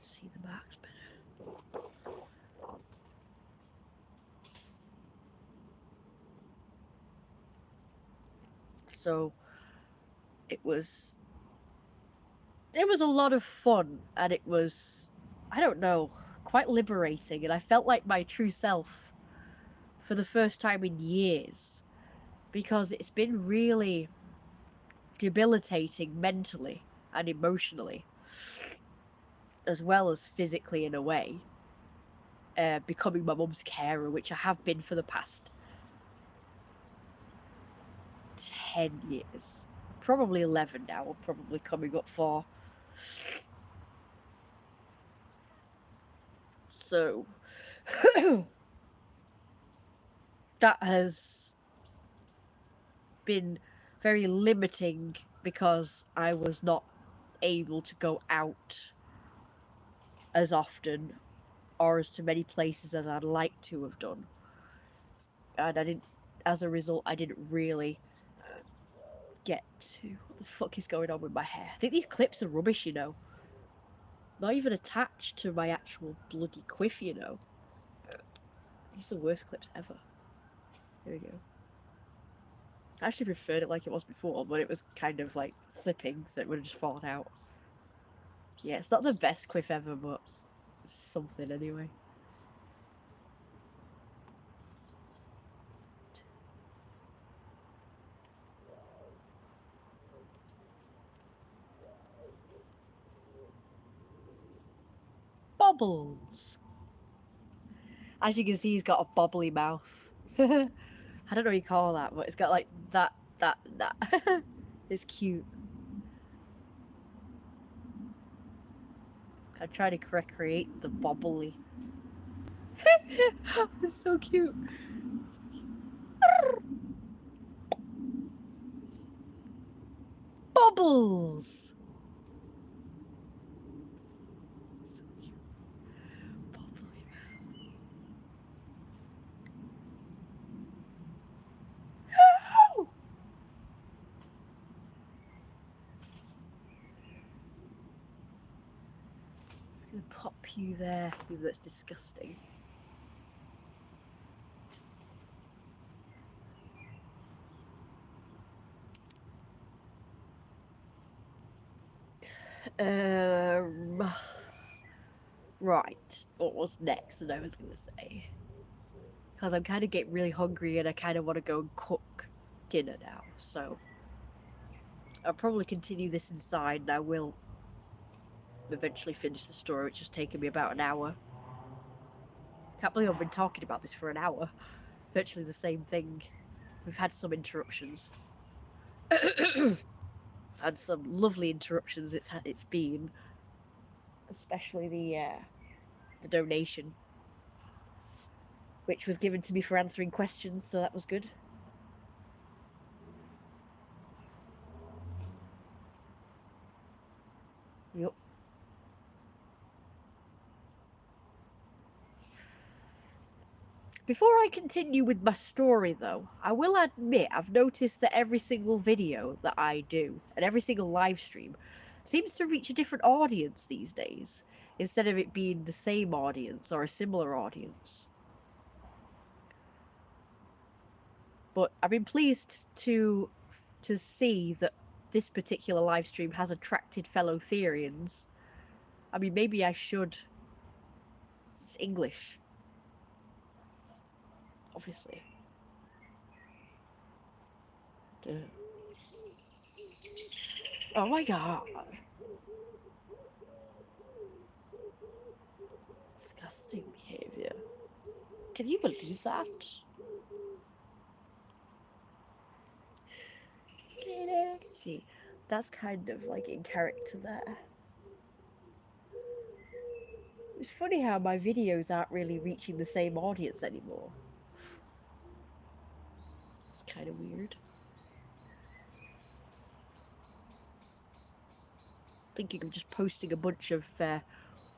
See the marks better. So it was a lot of fun, and it was, I don't know, quite liberating, and I felt like my true self for the first time in years, because it's been really debilitating mentally and emotionally, as well as physically in a way, becoming my mum's carer, which I have been for the past 10 years. Probably 11 now, I'm probably coming up for. So, that has been very limiting because I was not able to go out as often or as to many places as I'd like to have done. And I didn't, as a result, I didn't really get to. What the fuck is going on with my hair? I think these clips are rubbish, you know. Not even attached to my actual bloody quiff, you know. These are the worst clips ever. Here we go. I actually preferred it like it was before, but it was kind of like slipping, so it would have just fallen out. Yeah, it's not the best quiff ever, but it's something anyway. Bubbles! As you can see, he's got a bobbly mouth. I don't know what you call that, but it's got like that. It's cute. I try to recreate the bobbly. It's so cute. So cute. Bubbles. So cute. Bubbly. Just gonna pop you there, even though it's disgusting. Right. What was next that I was gonna say? Because I'm kind of getting really hungry and I kind of want to go and cook dinner now. So I'll probably continue this inside and I will eventually finish the story, which has taken me about an hour. Can't believe I've been talking about this for an hour. Virtually the same thing. We've had some interruptions. Had some lovely interruptions it's been. Especially the donation, which was given to me for answering questions, so that was good. Yup. Before I continue with my story, though, I will admit I've noticed that every single video that I do and every single live stream seems to reach a different audience these days, instead of it being the same audience or a similar audience. But I've been pleased to see that this particular live stream has attracted fellow Therians. I mean, maybe I should. It's English, obviously. Duh. Oh my god. Disgusting behavior. Can you believe that? See, that's kind of like in character there. It's funny how my videos aren't really reaching the same audience anymore. It's kind of weird. Thinking of just posting a bunch of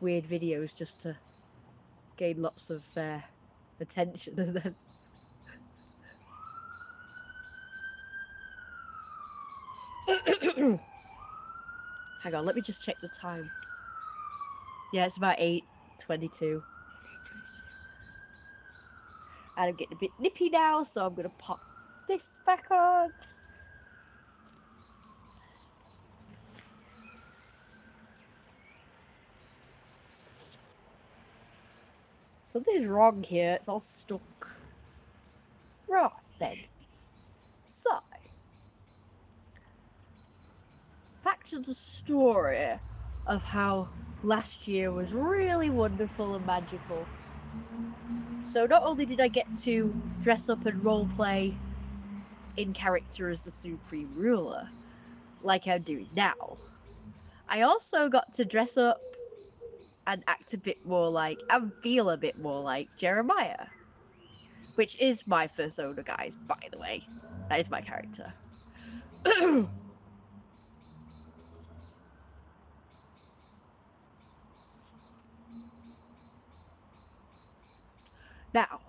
weird videos just to gain lots of attention and then hang on, let me just check the time. Yeah, it's about 8:22. And I'm getting a bit nippy now, so I'm gonna pop this back on. Something's wrong here, it's all stuck. Right then. So, back to the story of how last year was really wonderful and magical. So not only did I get to dress up and roleplay in character as the Supreme Ruler, like I'm doing now, I also got to dress up and act a bit more like, and feel a bit more like Jeremiah. Which is my persona, guys, by the way. That is my character. Now,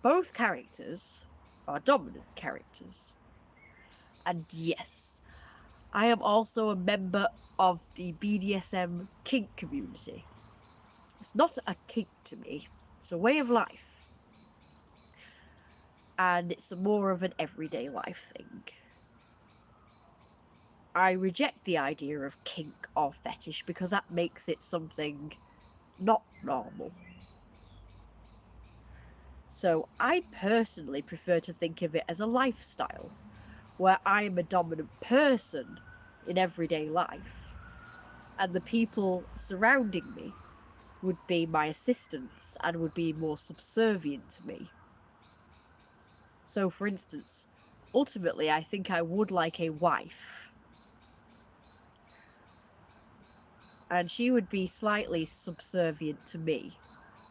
both characters are dominant characters. And yes, I am also a member of the BDSM kink community. It's not a kink to me, it's a way of life. And it's more of an everyday life thing. I reject the idea of kink or fetish because that makes it something not normal. So I personally prefer to think of it as a lifestyle, where I am a dominant person in everyday life, and the people surrounding me would be my assistants and would be more subservient to me. So, for instance, ultimately, I think I would like a wife. And she would be slightly subservient to me.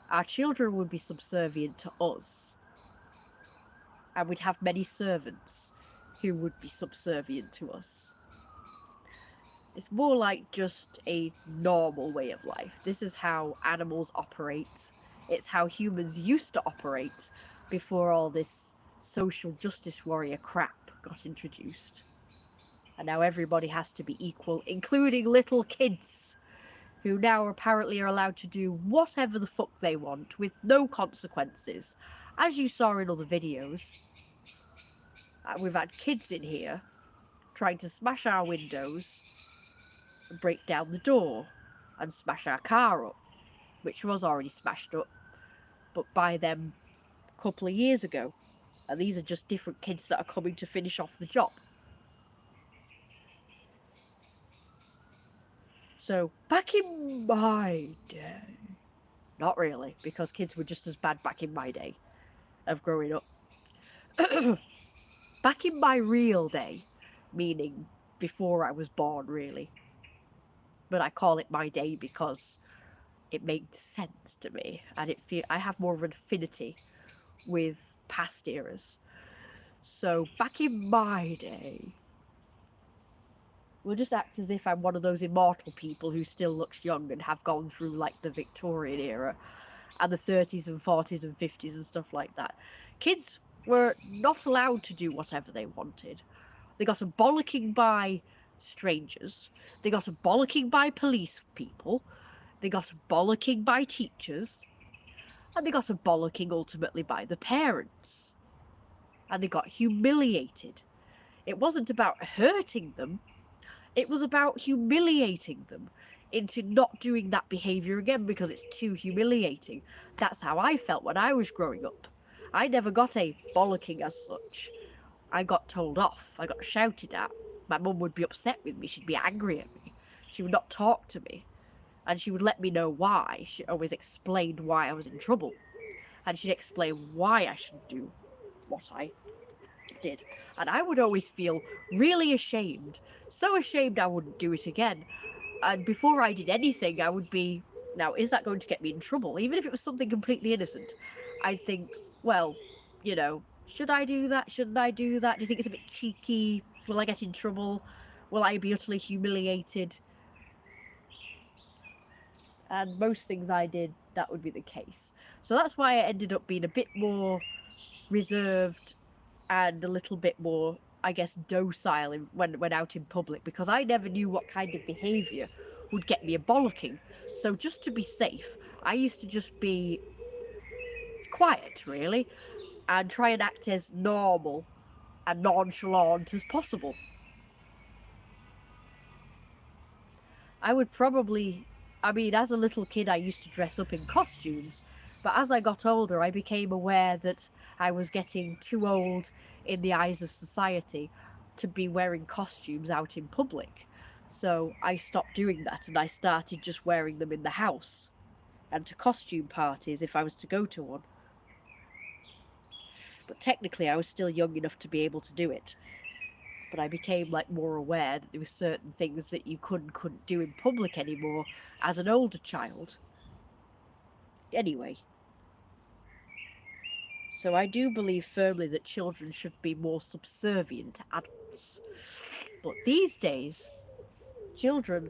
Our children would be subservient to us. And we'd have many servants who would be subservient to us. It's more like just a normal way of life. This is how animals operate. It's how humans used to operate before all this social justice warrior crap got introduced. And now everybody has to be equal, including little kids, who now apparently are allowed to do whatever the fuck they want with no consequences. As you saw in other videos, we've had kids in here trying to smash our windows, break down the door, and smash our car up, which was already smashed up, but by them a couple of years ago. And these are just different kids that are coming to finish off the job. So, back in my day, not really, because kids were just as bad back in my day of growing up. Back in my real day, meaning before I was born, really. But I call it my day because it made sense to me, and I have more of an affinity with past eras. So back in my day, we'll just act as if I'm one of those immortal people who still looks young and have gone through like the Victorian era and the 30s and 40s and 50s and stuff like that. Kids were not allowed to do whatever they wanted. They got a bollocking by strangers. They got a bollocking by police people. They got a bollocking by teachers. And they got a bollocking ultimately by the parents. And they got humiliated. It wasn't about hurting them. It was about humiliating them into not doing that behaviour again because it's too humiliating. That's how I felt when I was growing up. I never got a bollocking as such. I got told off. I got shouted at. My mum would be upset with me. She'd be angry at me. She would not talk to me. And she would let me know why. She always explained why I was in trouble. And she'd explain why I should do what I did. And I would always feel really ashamed. So ashamed I wouldn't do it again. And before I did anything, I would be, now, is that going to get me in trouble? Even if it was something completely innocent, I'd think, well, you know, should I do that? Shouldn't I do that? Do you think it's a bit cheeky? Will I get in trouble? Will I be utterly humiliated? And most things I did, that would be the case. So that's why I ended up being a bit more reserved and a little bit more, I guess, docile when out in public, because I never knew what kind of behaviour would get me a bollocking. So just to be safe, I used to just be quiet, really, and try and act as normal and nonchalant as possible. I would probably, I mean, as a little kid, I used to dress up in costumes, but as I got older, I became aware that I was getting too old in the eyes of society to be wearing costumes out in public. So I stopped doing that and I started just wearing them in the house and to costume parties if I was to go to one. But technically, I was still young enough to be able to do it. But I became like more aware that there were certain things that you couldn't do in public anymore as an older child. Anyway, so I do believe firmly that children should be more subservient to adults. But these days, children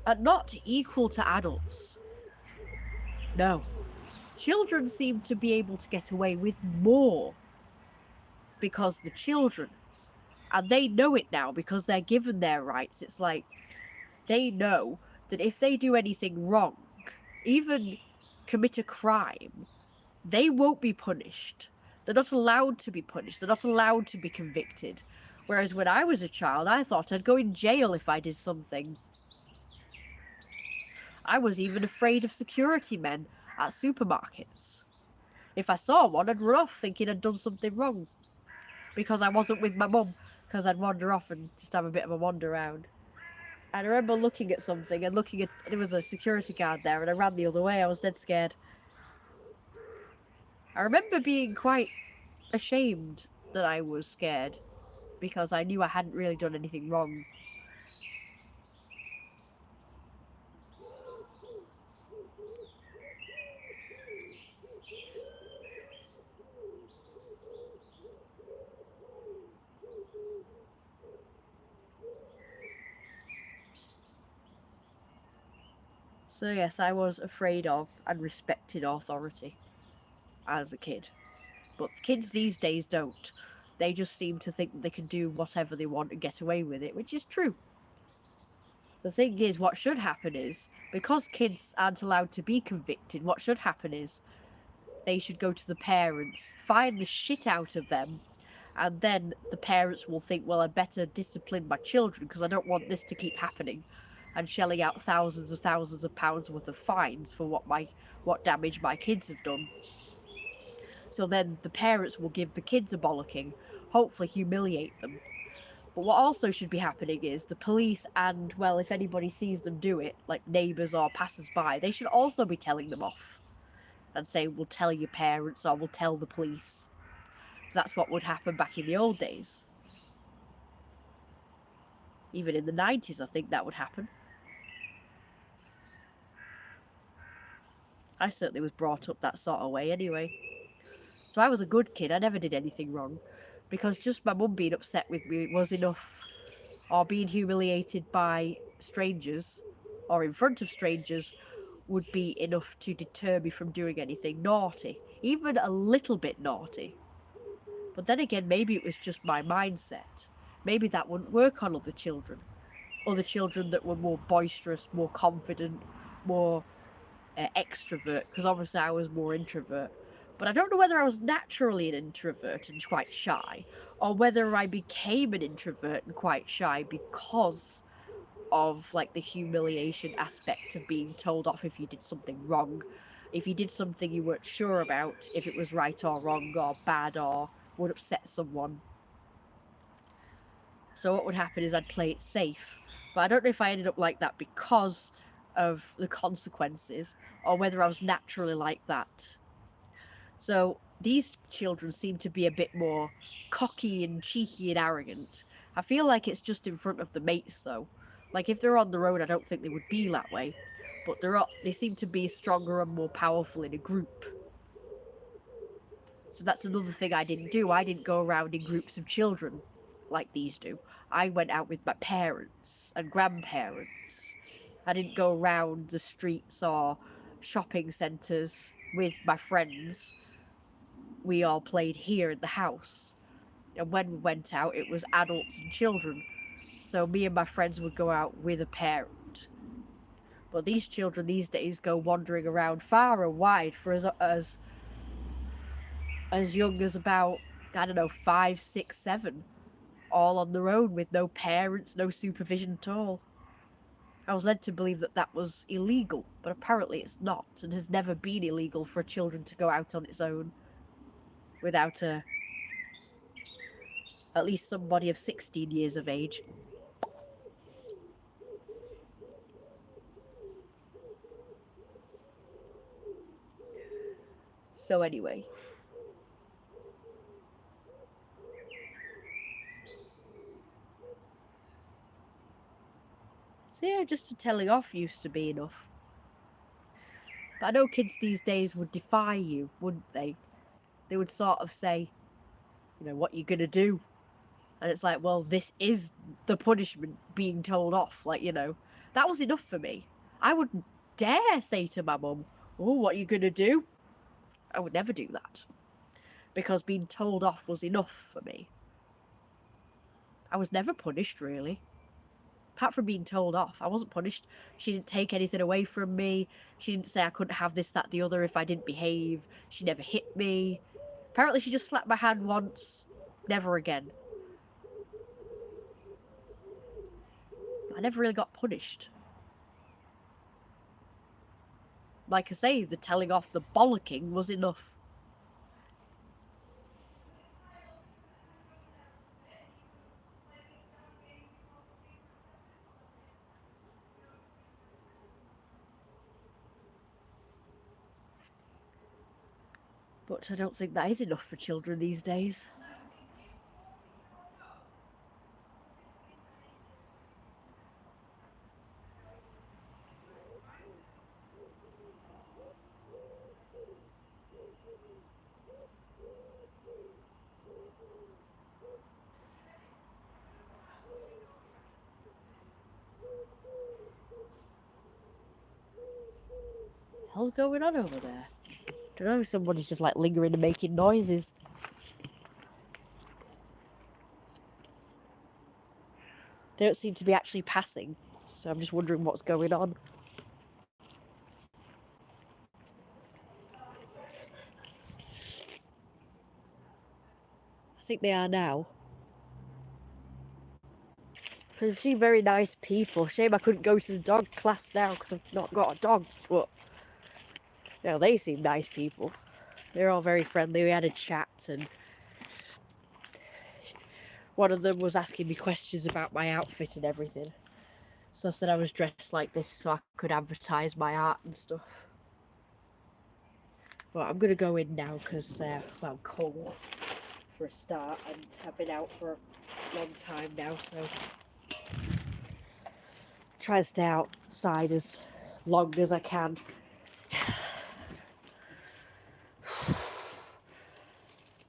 are not equal to adults. No. Children seem to be able to get away with more because they're children. And they know it now because they're given their rights. It's like they know that if they do anything wrong, even commit a crime, they won't be punished. They're not allowed to be punished. They're not allowed to be convicted. Whereas when I was a child, I thought I'd go in jail if I did something. I was even afraid of security men at supermarkets. If I saw one, I'd run off thinking I'd done something wrong. Because I wasn't with my mum, because I'd wander off and just have a bit of a wander around. And I remember looking at something and there was a security guard there and I ran the other way. I was dead scared. I remember being quite ashamed that I was scared because I knew I hadn't really done anything wrong. So yes, I was afraid of and respected authority as a kid. But kids these days don't. They just seem to think they can do whatever they want and get away with it, which is true. The thing is, what should happen is, because kids aren't allowed to be convicted, what should happen is they should go to the parents, fine the shit out of them, and then the parents will think, well, I better discipline my children because I don't want this to keep happening, and shelling out thousands of pounds worth of fines for what damage my kids have done. So then the parents will give the kids a bollocking, hopefully humiliate them. But what also should be happening is the police and, well, if anybody sees them do it, like neighbours or passers-by, they should also be telling them off and say, we'll tell your parents or we'll tell the police. That's what would happen back in the old days. Even in the 90s, I think that would happen. I certainly was brought up that sort of way anyway. So I was a good kid, I never did anything wrong. Because just my mum being upset with me was enough. Or being humiliated by strangers, or in front of strangers, would be enough to deter me from doing anything naughty. Even a little bit naughty. But then again, maybe it was just my mindset. Maybe that wouldn't work on other children. Other children that were more boisterous, more confident, more extrovert, because obviously I was more introvert. But I don't know whether I was naturally an introvert and quite shy, or whether I became an introvert and quite shy because of like the humiliation aspect of being told off if you did something wrong, if you did something you weren't sure about, if it was right or wrong or bad or would upset someone. So what would happen is I'd play it safe. But I don't know if I ended up like that because of the consequences or whether I was naturally like that. So these children seem to be a bit more cocky and cheeky and arrogant. I feel like it's just in front of the mates though. Like if they're on their own, I don't think they would be that way. But they seem to be stronger and more powerful in a group. So that's another thing I didn't do. I didn't go around in groups of children like these do. I went out with my parents and grandparents. I didn't go around the streets or shopping centres with my friends. We all played here in the house. And when we went out, it was adults and children. So me and my friends would go out with a parent. But these children these days go wandering around far and wide for as young as about, I don't know, 5, 6, 7, all on their own with no parents, no supervision at all. I was led to believe that that was illegal, but apparently it's not, and has never been illegal for children to go out on its own without at least somebody of 16 years of age. So anyway. So yeah, just a telling off used to be enough. But I know kids these days would defy you, wouldn't they? They would sort of say, what you gonna do? And it's like, well, this is the punishment, being told off. Like, that was enough for me. I wouldn't dare say to my mum, oh, what are you gonna do? I would never do that. Because being told off was enough for me. I was never punished, really. Apart from being told off, I wasn't punished. She didn't take anything away from me. She didn't say I couldn't have this, that, the other if I didn't behave. She never hit me. Apparently she just slapped my hand once. Never again. I never really got punished. Like I say, the telling off, the bollocking was enough. But I don't think that is enough for children these days. Hell's going on over there? Don't know. Somebody's just like lingering and making noises. They don't seem to be actually passing, so I'm just wondering what's going on. I think they are now. They seem very nice people. Shame I couldn't go to the dog class now because I've not got a dog, but no, they seem nice people. They're all very friendly. We had a chat, and one of them was asking me questions about my outfit and everything. So I said I was dressed like this so I could advertise my art and stuff. But I'm gonna go in now because well, I'm cold for a start, and I've been out for a long time now, so try and stay outside as long as I can.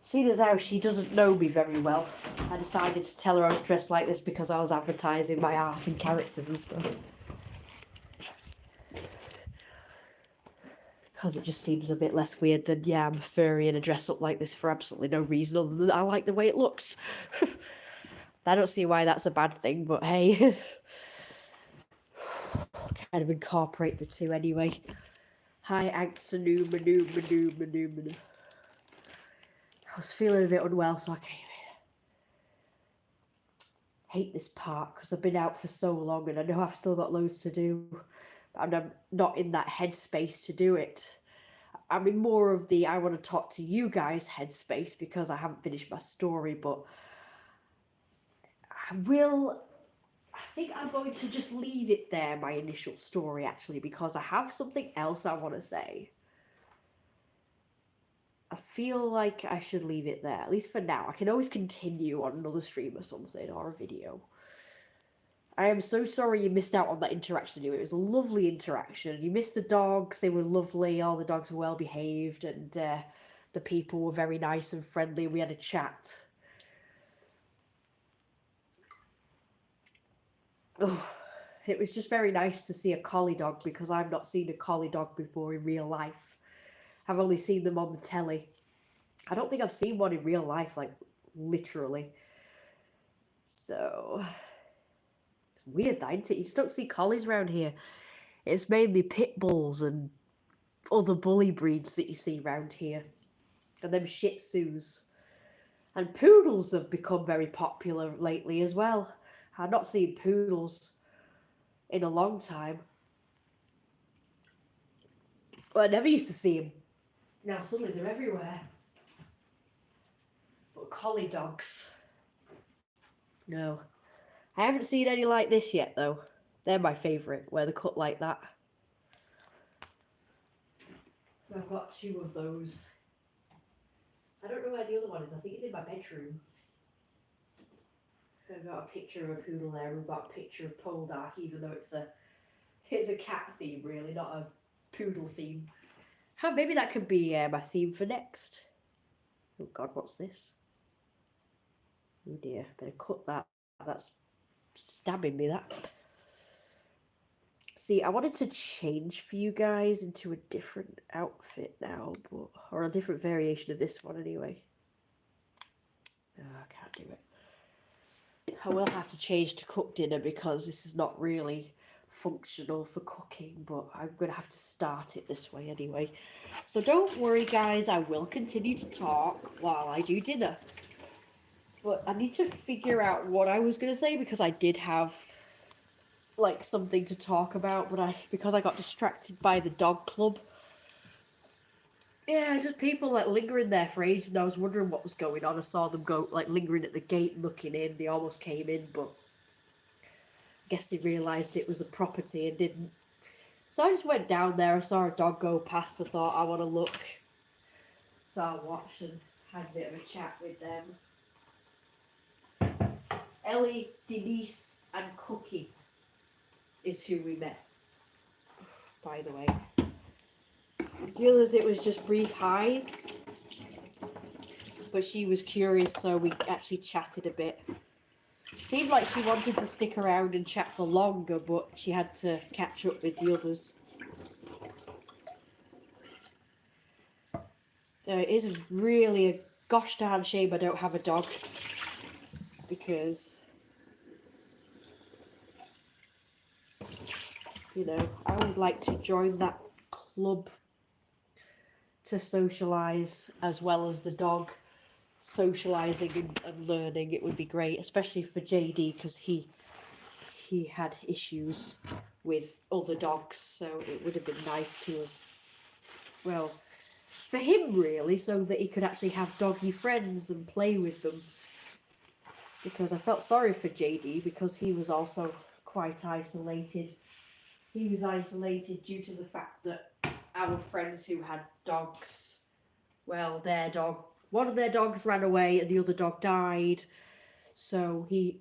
Seeing as how she doesn't know me very well, I decided to tell her I was dressed like this because I was advertising my art and characters and stuff. Because it just seems a bit less weird than, yeah, I'm a furry and I dress up like this for absolutely no reason other than I like the way it looks. I don't see why that's a bad thing, but hey. Kind of incorporate the two anyway. Hi, Anxanu, Manu. I was feeling a bit unwell, so I came in. Hate this part because I've been out for so long and I know I've still got loads to do, and I'm not in that headspace to do it. I'm in more of the I want to talk to you guys headspace because I haven't finished my story, but I think I'm going to just leave it there, my initial story, actually, because I have something else I want to say. I feel like I should leave it there, at least for now. I can always continue on another stream or something, or a video. I am so sorry you missed out on that interaction anyway. It was a lovely interaction. You missed the dogs, they were lovely, all the dogs were well behaved, and the people were very nice and friendly. We had a chat. Ugh. It was just very nice to see a collie dog because I've not seen a collie dog before in real life. I've only seen them on the telly. I don't think I've seen one in real life, like literally. So it's weird, that, isn't it? You just don't see collies around here. It's mainly pit bulls and other bully breeds that you see around here. And them shih tzus. And poodles have become very popular lately as well. I've not seen poodles in a long time. Well, I never used to see them. Now suddenly they're everywhere. But collie dogs. No. I haven't seen any like this yet, though. They're my favourite, where they're cut like that. I've got two of those. I don't know where the other one is. I think it's in my bedroom. I've got a picture of a poodle there. We've got a picture of Poldark, even though it's a cat theme, really, not a poodle theme. Maybe that could be my theme for next. Oh God, what's this? Oh dear, better cut that. That's stabbing me, that. See, I wanted to change for you guys into a different outfit now, or a different variation of this one anyway. No, I can't do it. I will have to change to cook dinner because this is not really functional for cooking, but I'm going to have to start it this way anyway. So don't worry, guys, I will continue to talk while I do dinner. But I need to figure out what I was going to say because I did have like something to talk about, but because I got distracted by the dog club. Yeah, it's just people like lingering there for ages, and I was wondering what was going on. I saw them go like lingering at the gate, looking in. They almost came in, but I guess they realised it was a property and didn't. So I just went down there. I saw a dog go past. I thought I want to look. So I watched and had a bit of a chat with them. Ellie, Denise, and Cookie is who we met, by the way. The others, it was just brief highs. But she was curious, so we actually chatted a bit. Seemed like she wanted to stick around and chat for longer, but she had to catch up with the others. So it is really a gosh darn shame I don't have a dog, because, you know, I would like to join that club to socialise as well as the dog socialising and learning. It would be great, especially for JD, because he had issues with other dogs, so it would have been nice to have, well, for him really, so that he could actually have doggy friends and play with them. Because I felt sorry for JD, because he was also quite isolated. He was isolated due to the fact that our friends who had dogs, well, one of their dogs ran away and the other dog died, so he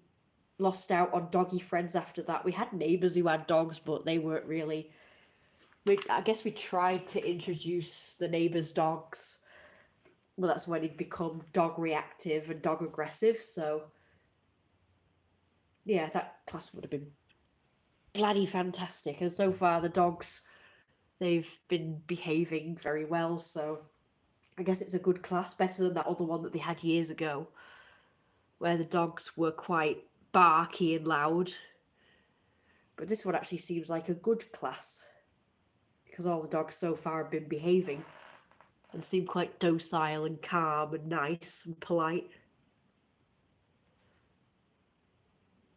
lost out on doggy friends after that. We had neighbours who had dogs, but they weren't really... I guess we tried to introduce the neighbours' dogs. Well, that's when he'd become dog reactive and dog aggressive, so... yeah, that class would have been bloody fantastic. And so far, the dogs, they've been behaving very well, so... I guess it's a good class, better than that other one that they had years ago, where the dogs were quite barky and loud. But this one actually seems like a good class, because all the dogs so far have been behaving and seem quite docile and calm and nice and polite.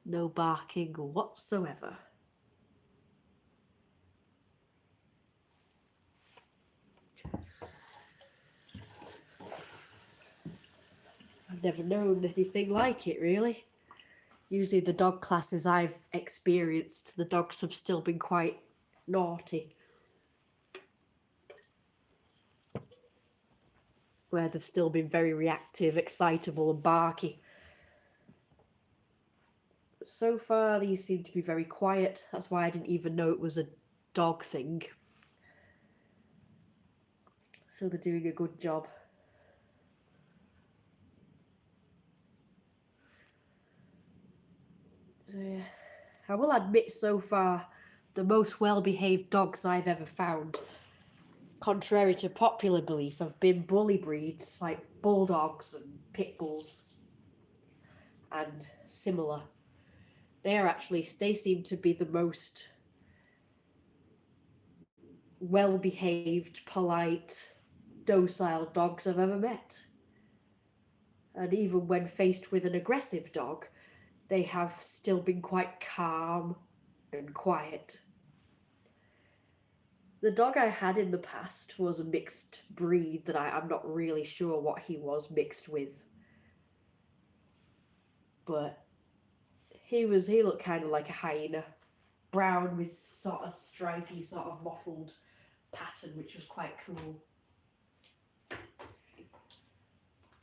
No barking whatsoever. I've never known anything like it, really. Usually the dog classes I've experienced, the dogs have still been quite naughty, where they've still been very reactive, excitable and barky. But so far these seem to be very quiet. That's why I didn't even know it was a dog thing. So they're doing a good job. So yeah, I will admit, so far, the most well-behaved dogs I've ever found, contrary to popular belief, have been bully breeds like bulldogs and pit bulls and similar. They seem to be the most well-behaved, polite, docile dogs I've ever met. And even when faced with an aggressive dog, they have still been quite calm and quiet. The dog I had in the past was a mixed breed that I'm not really sure what he was mixed with. But he looked kind of like a hyena. Brown with sort of stripy, sort of mottled pattern, which was quite cool.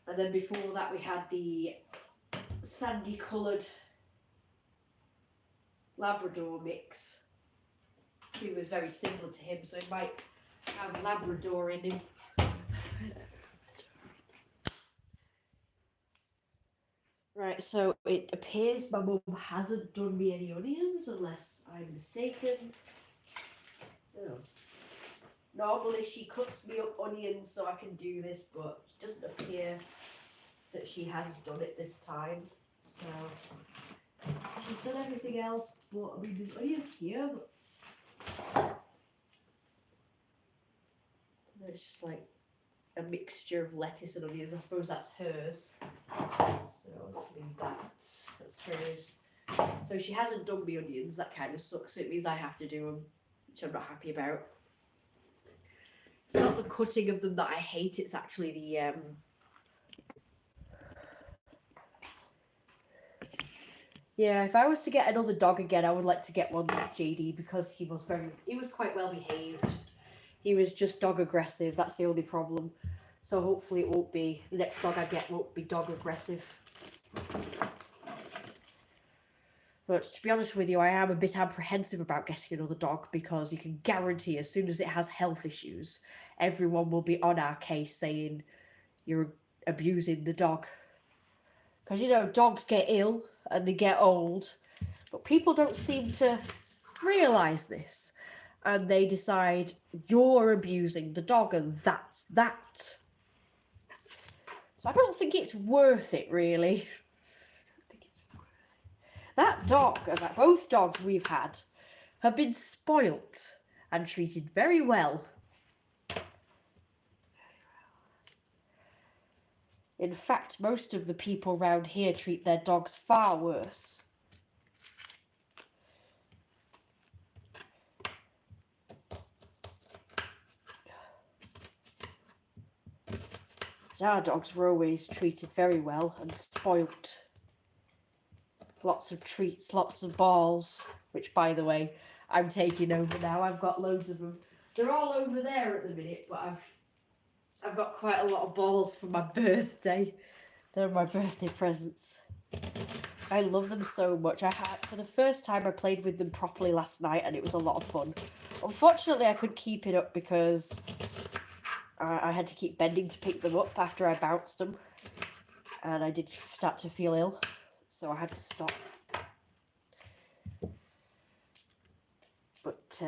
And then before that we had the sandy coloured Labrador mix, who was very similar to him, so he might have Labrador in him. Right, so it appears my mum hasn't done me any onions, unless I'm mistaken. Oh. Normally she cuts me up onions so I can do this, but it doesn't appear that she has done it this time. So she's done everything else, but I mean, there's onions here, but it's just like a mixture of lettuce and onions. I suppose that's hers. So let's leave that. That's hers. So she hasn't done me onions. That kind of sucks. It means I have to do them, which I'm not happy about. It's not the cutting of them that I hate. It's actually the yeah, if I was to get another dog again, I would like to get one like JD, because he was quite well behaved. He was just dog aggressive. That's the only problem. So hopefully it won't be, the next dog I get won't be dog aggressive. But to be honest with you, I am a bit apprehensive about getting another dog because you can guarantee as soon as it has health issues, everyone will be on our case saying you're abusing the dog. Because, you know, dogs get ill and they get old, but people don't seem to realise this. And they decide you're abusing the dog and that's that. So I don't think it's worth it, really. That dog, both dogs we've had, have been spoilt and treated very well. In fact, most of the people round here treat their dogs far worse. Our dogs were always treated very well and spoilt. Lots of treats, lots of balls, which, by the way, I'm taking over now. I've got loads of them. They're all over there at the minute, but I've got quite a lot of balls for my birthday. They're my birthday presents. I love them so much. For the first time, I played with them properly last night, and it was a lot of fun. Unfortunately, I couldn't keep it up because I had to keep bending to pick them up after I bounced them, and I did start to feel ill, so I had to stop. But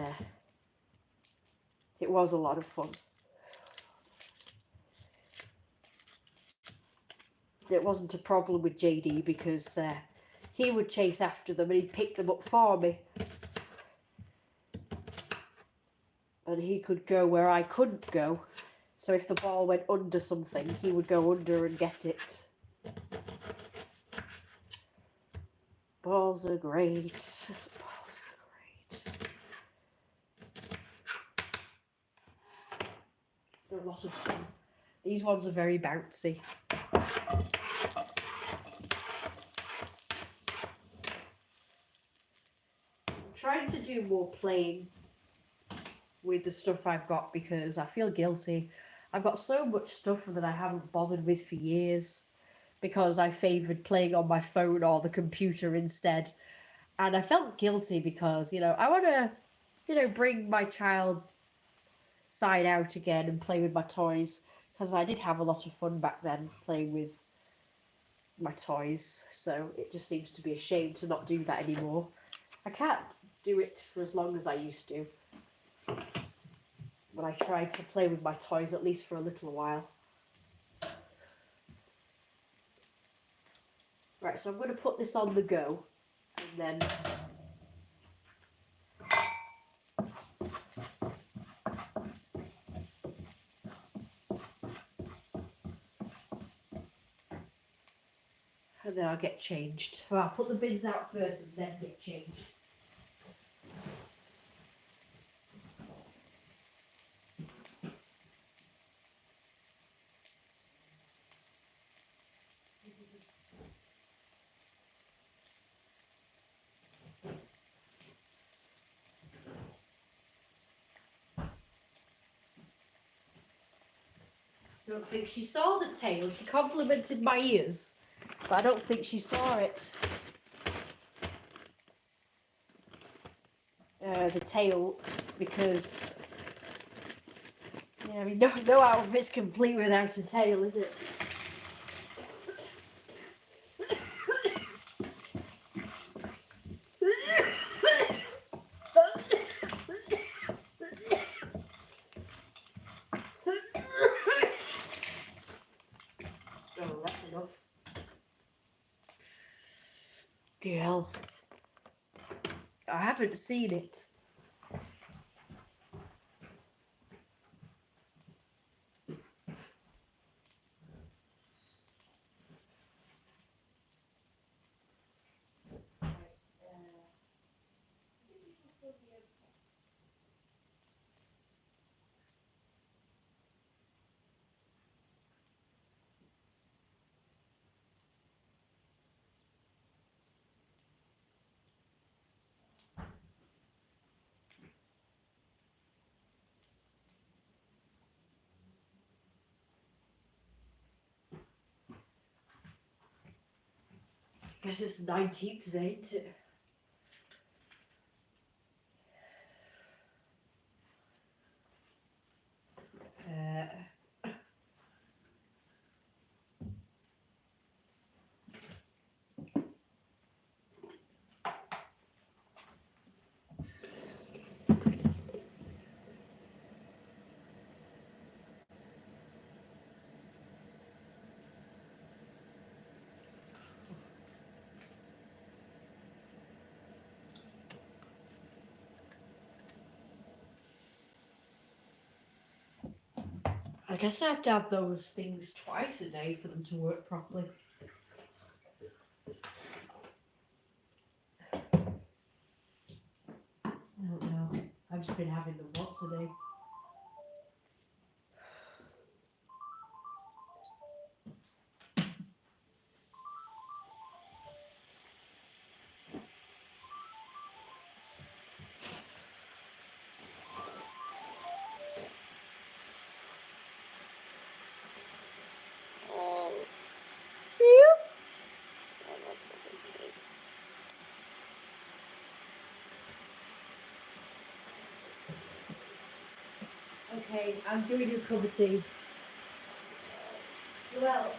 it was a lot of fun. It wasn't a problem with JD because he would chase after them and he'd pick them up for me. And he could go where I couldn't go. So if the ball went under something, he would go under and get it. Balls are great. Balls are great. They're a lot of fun. These ones are very bouncy. I'm trying to do more playing with the stuff I've got because I feel guilty. I've got so much stuff that I haven't bothered with for years because I favoured playing on my phone or the computer instead. And I felt guilty because, you know, I want to, you know, bring my child side out again and play with my toys because I did have a lot of fun back then playing with my toys. So it just seems to be a shame to not do that anymore. I can't do it for as long as I used to. But I tried to play with my toys at least for a little while. Right, so I'm going to put this on the go and then I'll get changed. Well, I'll put the bins out first and then get changed. I don't think she saw the tail. She complimented my ears, but I don't think she saw it. The tail, because yeah, I mean, no outfit's complete without a tail, is it? Oh, that's enough. Dear hell. I haven't seen it. Guess it's the 19th today, isn't it? I guess I have to have those things twice a day for them to work properly. I don't know. I've just been having them once a day. Okay, I'm doing a cup of tea. Well,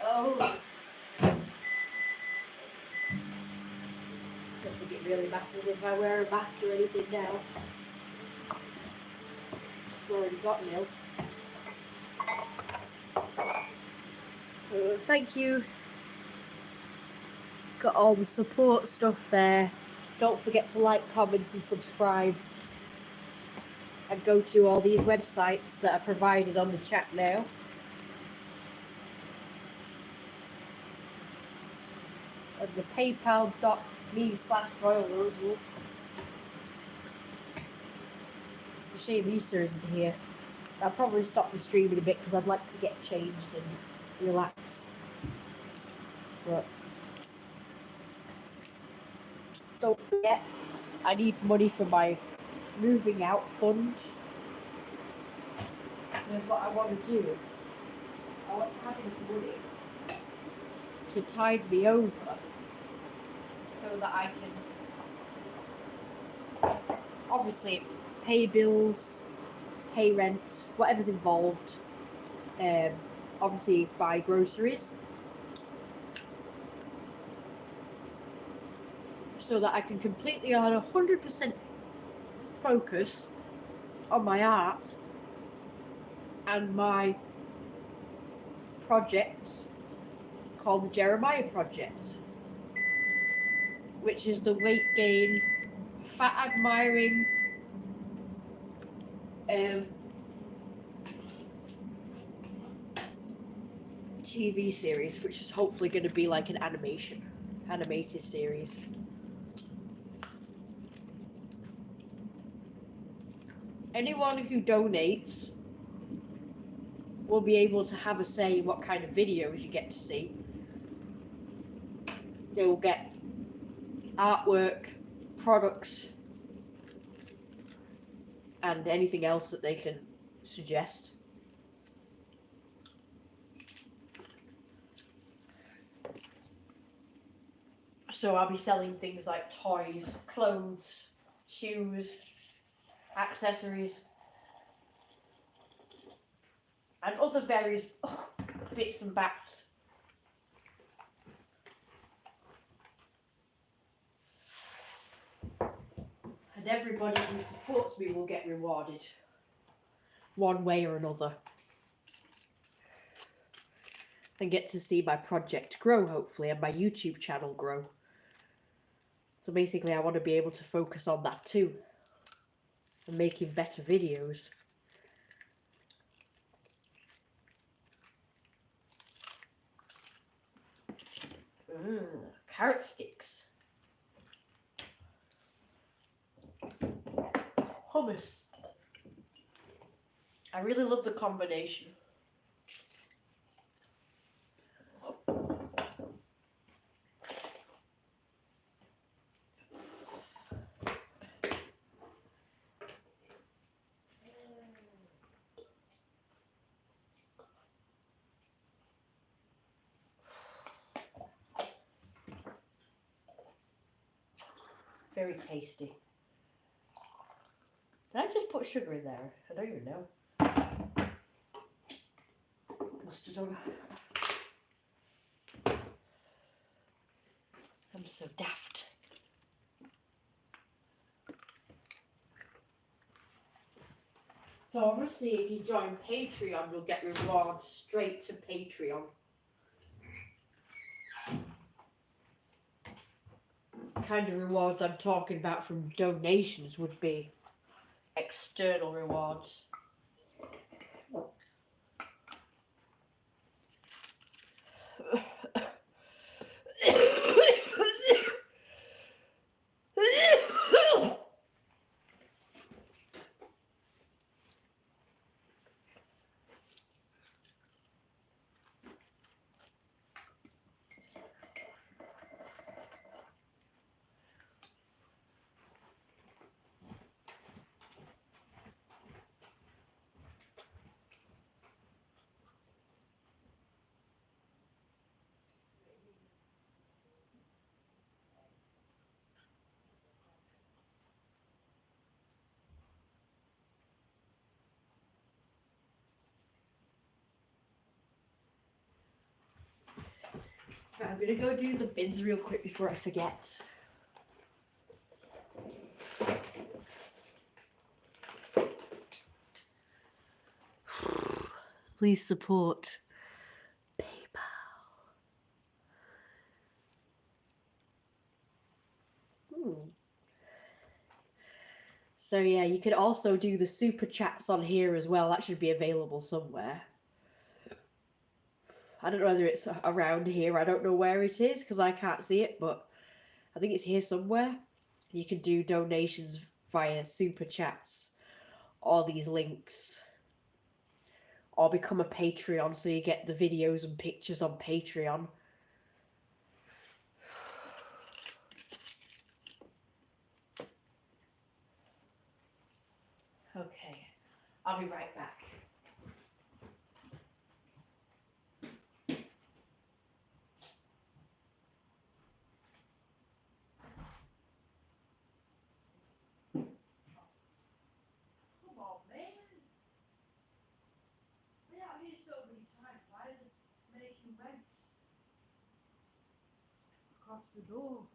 oh. Don't think it really matters if I wear a mask or anything now. I've already got milk. Thank you. Got all the support stuff there. Don't forget to like, comment and subscribe. And go to all these websites that are provided on the chat now. And the paypal.me/royalrosewolf. It's a shame Easter isn't here. I'll probably stop the stream in a bit because I'd like to get changed and relax. But don't forget, I need money for my moving out fund. Because what I want to do is, I want to have enough money to tide me over so that I can obviously pay bills, pay rent, whatever's involved. Obviously buy groceries. So that I can completely on 100% focus on my art and my project called the Jeremiah Project, which is the weight gain, fat admiring, TV series, which is hopefully going to be like an animated series. Anyone who donates will be able to have a say in what kind of videos you get to see. They will get artwork, products, and anything else that they can suggest. So I'll be selling things like toys, clothes, shoes, accessories, and other various bits and bats. And everybody who supports me will get rewarded, one way or another. And get to see my project grow, hopefully, and my YouTube channel grow. So basically, I want to be able to focus on that too, and making better videos. Carrot sticks. Hummus. I really love the combination. Very tasty. Did I just put sugar in there? I don't even know. Must have done. I'm so daft. So obviously if you join Patreon, you'll get rewards straight to Patreon. The kind of rewards I'm talking about from donations would be external rewards. I'm gonna go do the bins real quick before I forget. Please support PayPal. So yeah, you could also do the super chats on here as well. That should be available somewhere. I don't know whether it's around here. I don't know where it is because I can't see it, but I think it's here somewhere. You can do donations via super chats or these links, or become a Patreon so you get the videos and pictures on Patreon. Okay, I'll be right back. Come on, man. I've been out here so many times. Why is it making waves across the door?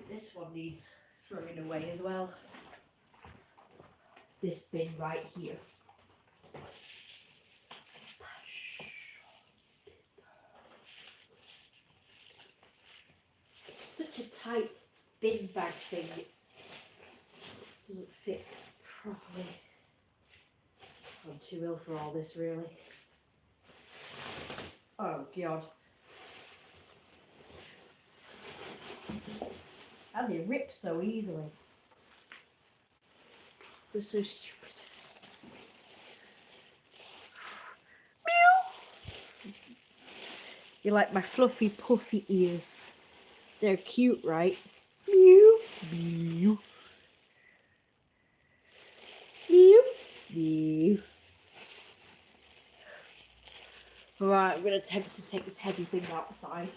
This one needs throwing away as well. This bin right here. Such a tight bin bag thing, it doesn't fit properly. I'm too ill for all this, really. Oh god. And they rip so easily. They're so stupid. Meow! You like my fluffy puffy ears. They're cute, right? Meow. Meow. Meow. Meow. Alright, I'm going to attempt to take this heavy thing outside.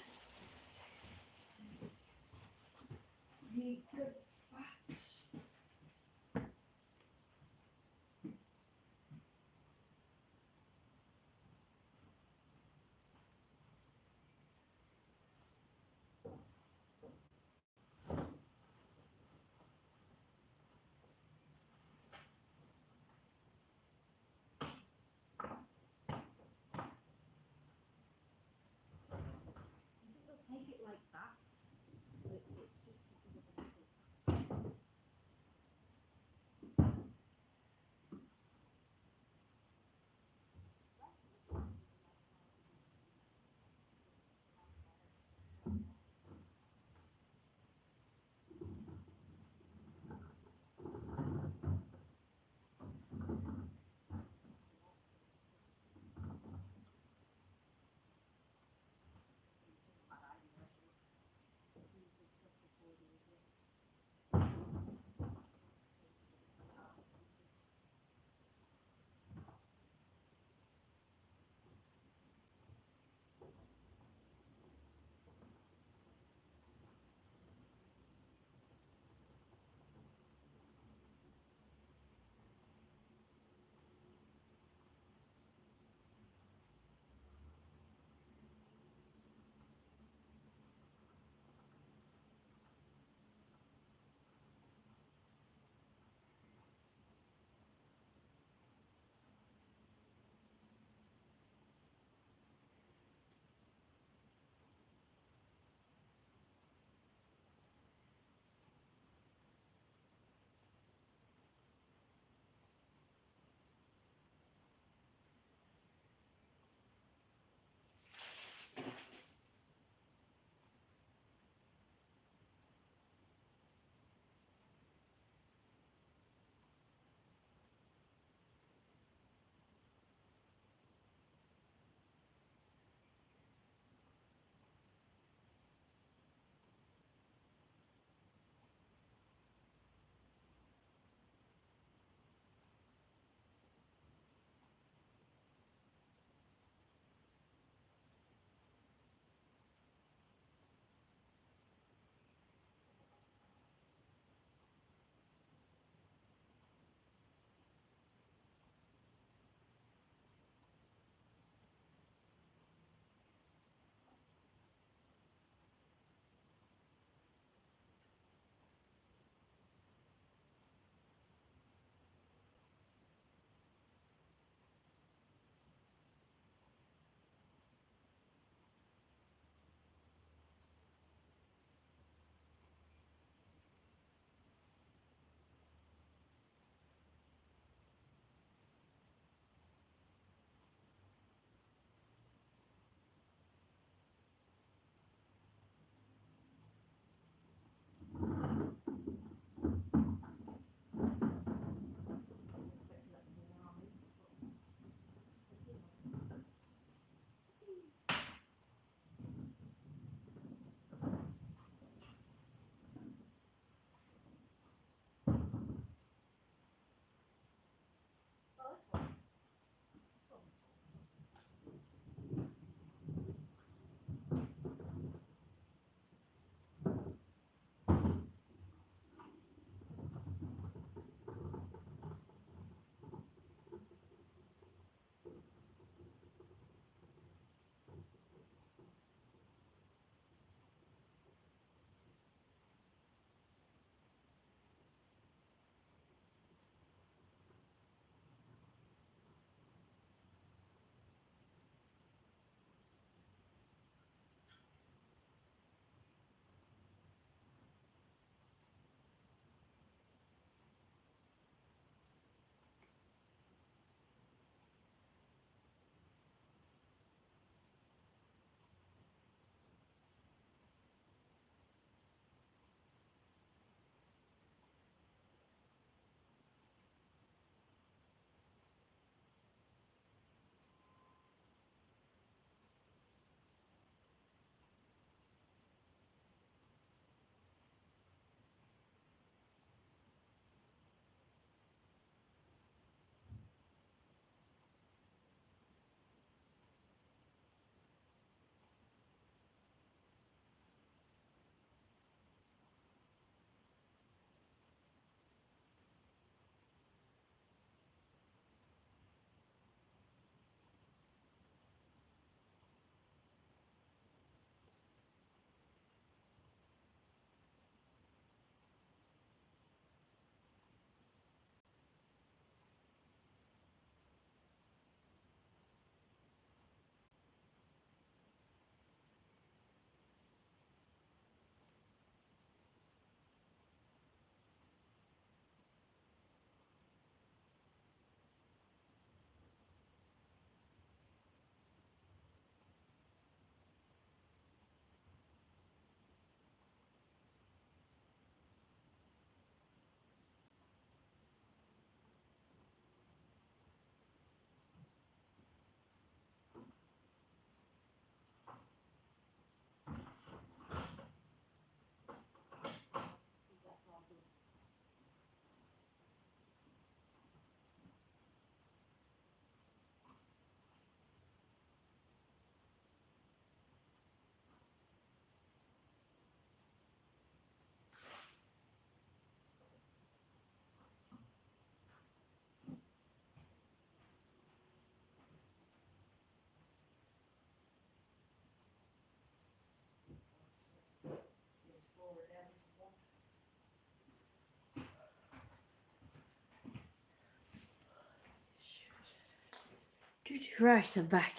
Right, I'm back.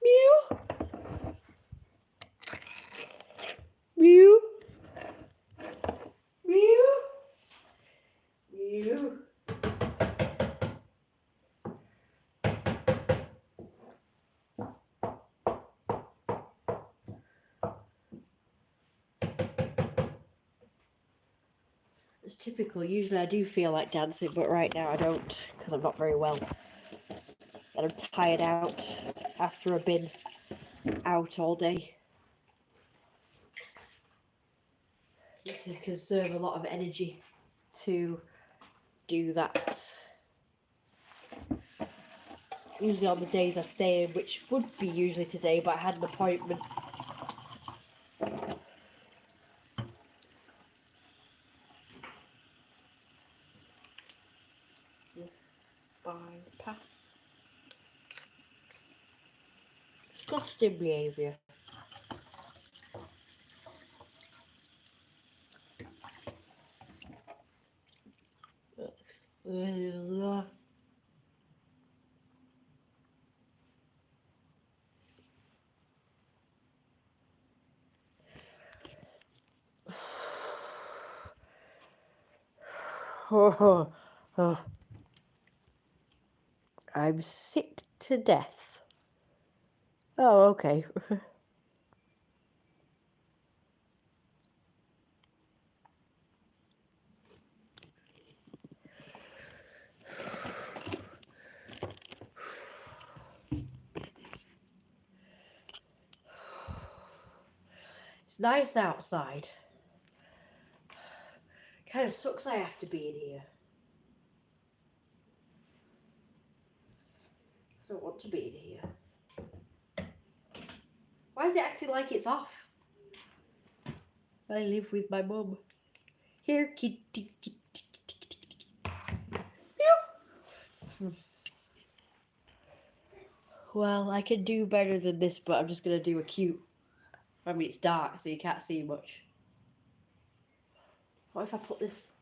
Mew. Mew. Mew. Mew. It's typical. Usually I do feel like dancing, but right now I don't because I'm not very well. And I'm tired out after I've been out all day. Need to conserve a lot of energy to do that. Usually on the days I stay in, which would be usually today, but I had an appointment. Bypass. Disgusting behaviour. I'm sick to death. Oh, okay. It's nice outside. Kind of sucks I have to be in here. I don't want to be in here. Why is it acting like it's off? I live with my mum. Here, kitty, kitty, kitty, kitty. Well, I can do better than this, but I'm just gonna do a cute. I mean, it's dark, so you can't see much. What if I put this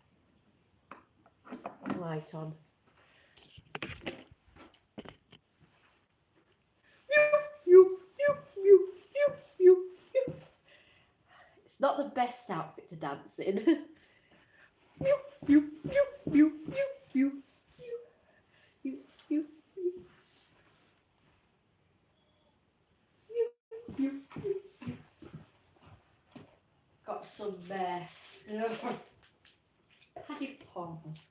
light on? It's not the best outfit to dance in. Got some padded paws.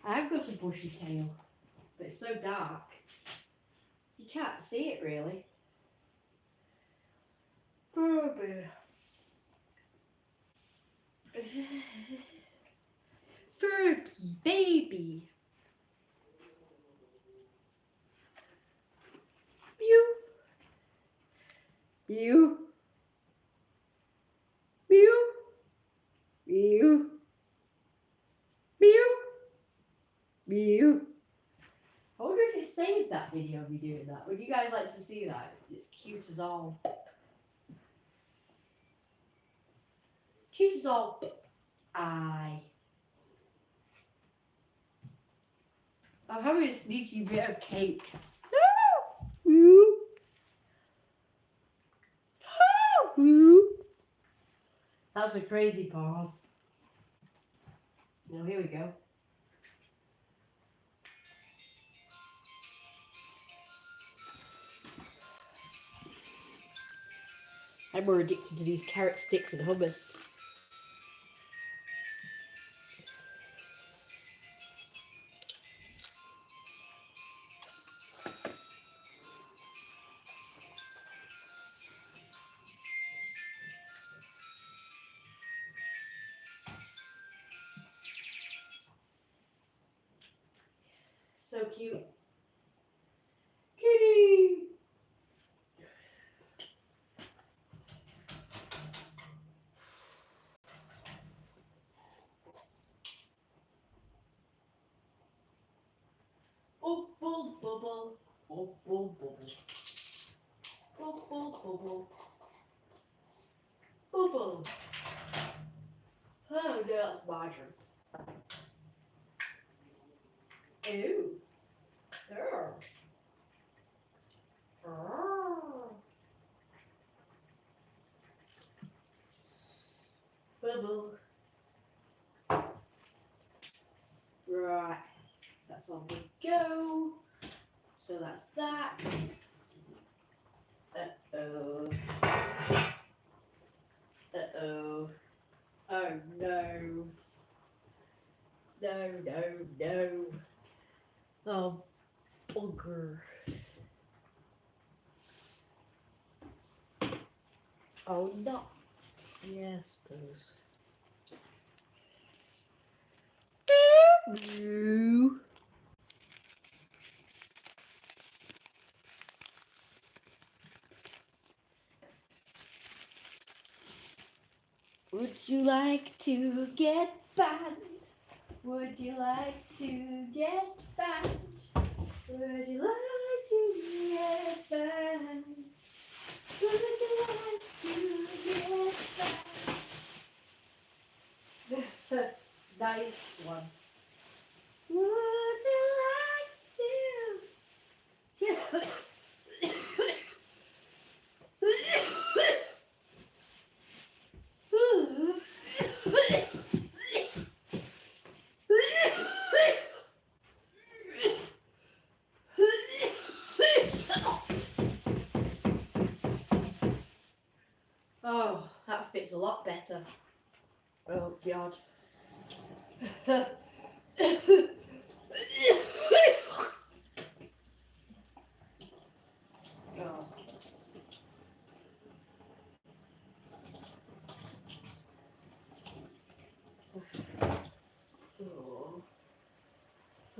I've got a bushy tail, but it's so dark. You can't see it really. Oh, Furby baby. Mew. Mew. Mew. Mew. Mew. Mew. I wonder if it saved that video of me doing that. Would you guys like to see that? It's cute as all. Cute as all. Aye. I'm having a sneaky bit of cake. Mew. Mew. That's a crazy pause. Now here we go. I'm more addicted to these carrot sticks and hummus. So cute. Kitty! Bubble, bubble, bubble, bubble. Bubble, bubble. Bubble. Oh no, that's margarine. Ew. Oh. Oh. Bubble. Right, that's on the go. So that's that. Uh-oh. Uh-oh. Oh no. No, no, no. Oh, bugger. Oh, no. Yeah, I suppose. You. Would you like to get banned? Would you like to get banned? Would you like to get banned? Would you like to get banned? Nice one. Would you like to? Oh, that fits a lot better. Oh, God. Oh. Oh.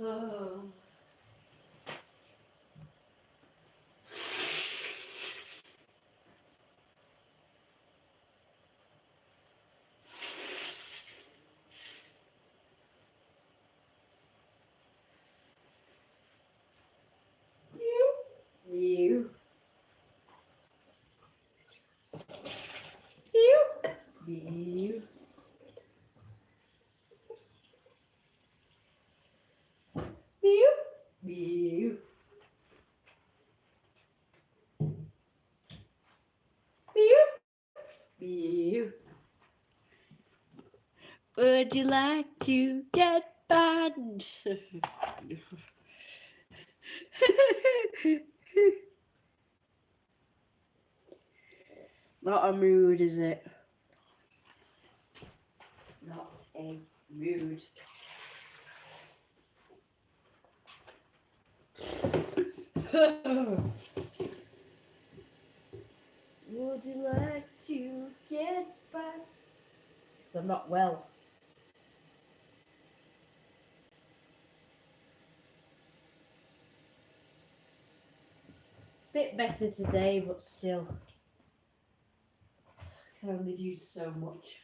Oh. You. You. You. You. You. You. You. Would you like to get banned? Not a mood, is it? Not a mood. Would you like to get back? 'Cause I'm not well. Bit better today, but still can only do so much.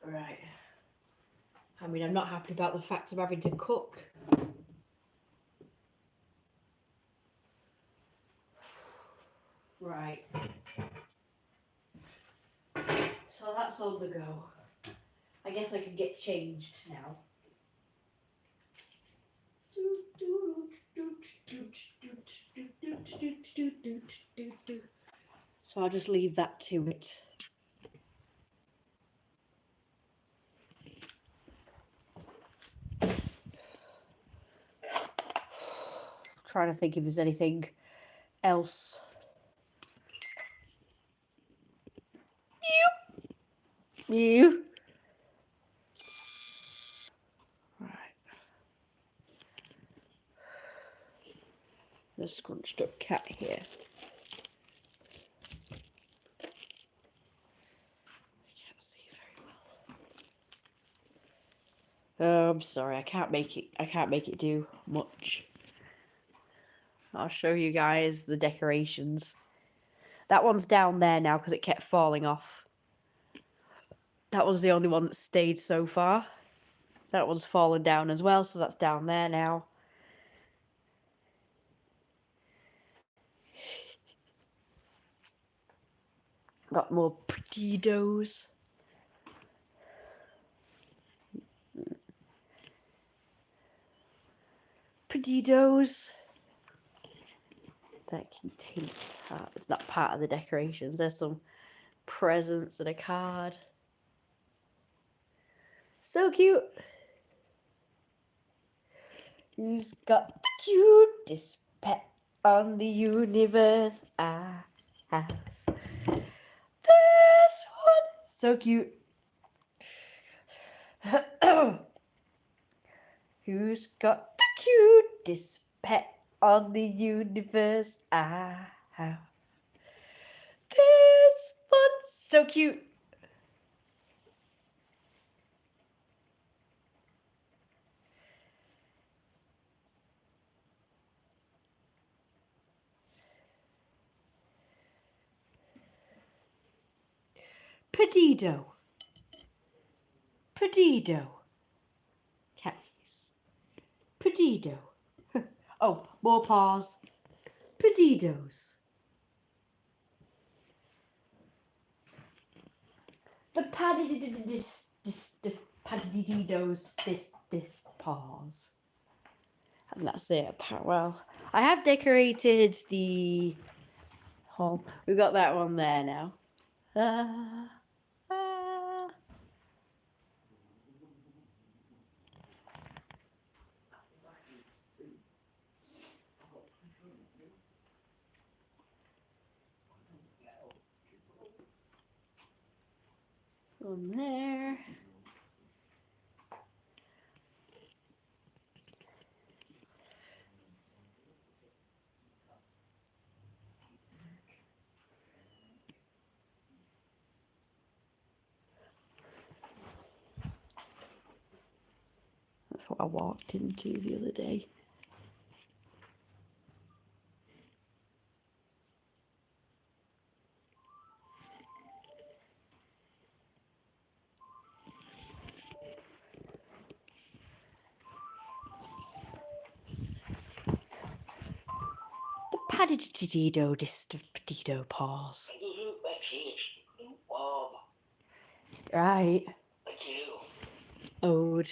Right. I mean, I'm not happy about the fact of having to cook. Right. So that's on the go. I guess I can get changed now. So I'll just leave that to it. Trying to think if there's anything else. You. Right. The scrunched up cat here. I can't see very well. Oh, I'm sorry. I can't make it do much. I'll show you guys the decorations. That one's down there now because it kept falling off. That was the only one that stayed so far. That one's fallen down as well, so that's down there now. Got more potatoes. Potatoes. That contain tarts. It's not part of the decorations. There's some presents and a card. So cute. Who's got the cutest pet on the universe? I have this one. So cute. Who's got the cutest pet on the universe? I have this one. So cute. Perdido. Perdido. Catfish. Perdido. Oh, more paws. Perdidos. The Padididos, this paws. And that's it. Well, I have decorated the hall. We've got that one there now. Ah, ah. One there. That's what I walked into the other day. The Padidido Potato paws. Right. Ode.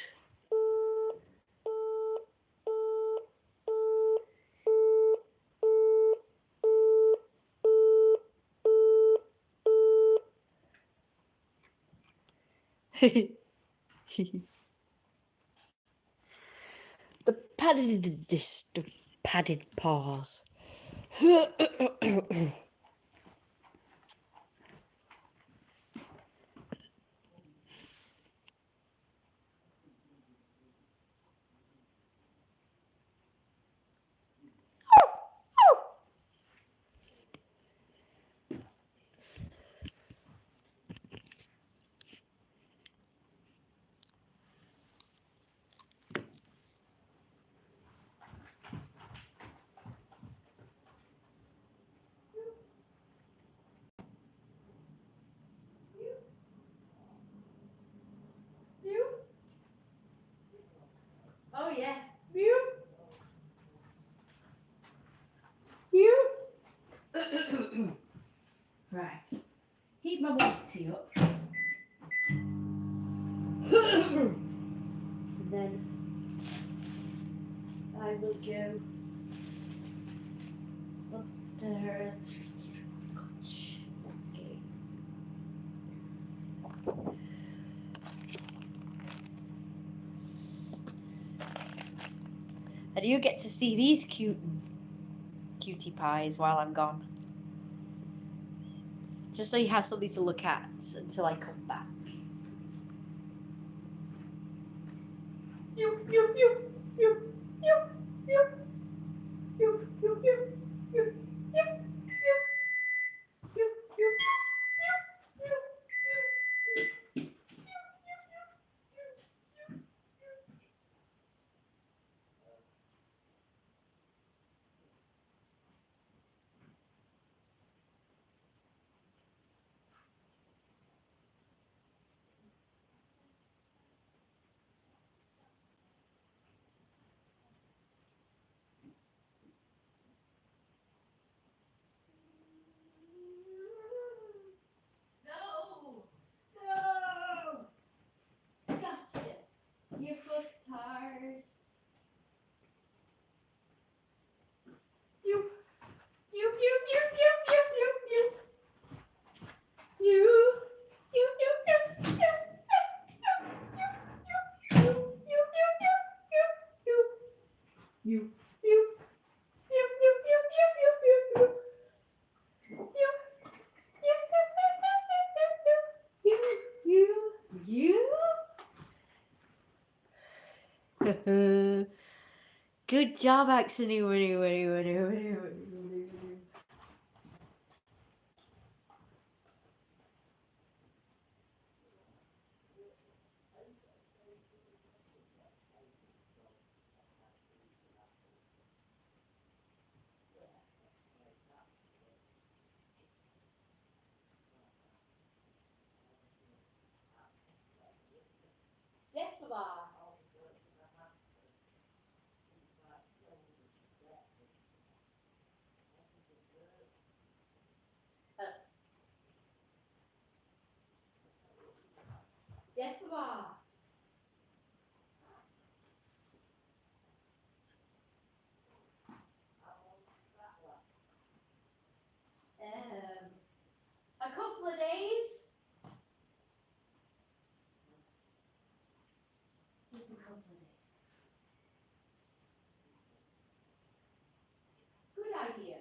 The padded paws. Oh yeah. Right. Heat my mum's tea up. And then I will go upstairs. Okay. And you get to see these cutie pies while I'm gone. Just so you have something to look at until I come back. Good job, Axony. Yes, Baba. Yes, Baba. A couple of days. Just a couple of days. Good idea.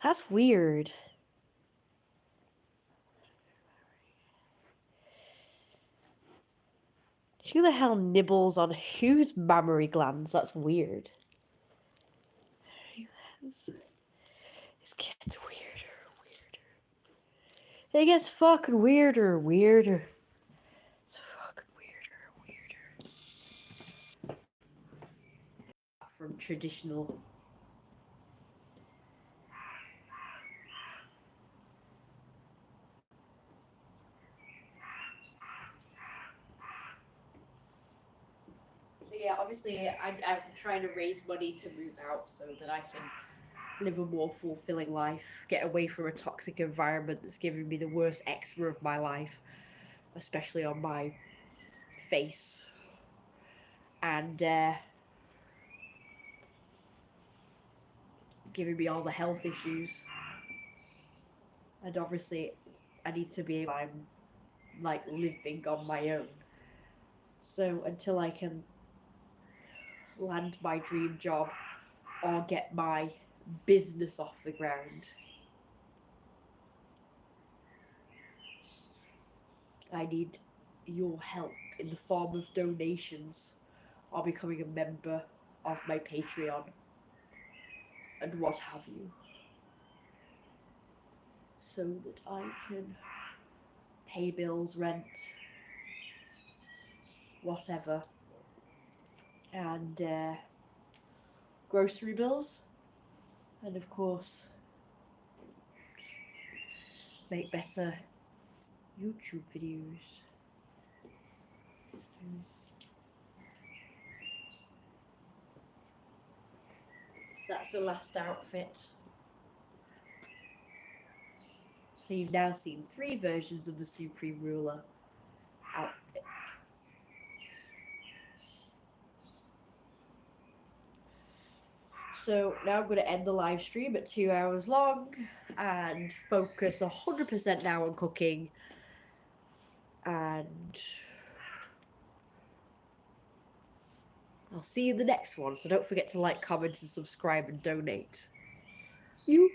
That's weird. Who the hell nibbles on whose mammary glands? That's weird. This gets weirder and weirder. It gets fucking weirder and weirder. It's fucking weirder and weirder. From traditional. Yeah, obviously, I'm trying to raise money to move out so that I can live a more fulfilling life, get away from a toxic environment that's giving me the worst eczema of my life, especially on my face, and giving me all the health issues. And obviously, I need to be able, I'm like living on my own. So until I can land my dream job or get my business off the ground, I need your help in the form of donations or becoming a member of my Patreon and what have you, so that I can pay bills, rent, whatever, and grocery bills, and of course make better YouTube videos. So that's the last outfit. So you've now seen 3 versions of the Supreme Ruler outfit. So now I'm going to end the live stream at 2 hours long and focus 100% now on cooking. And I'll see you in the next one. So don't forget to like, comment, and subscribe and donate. You.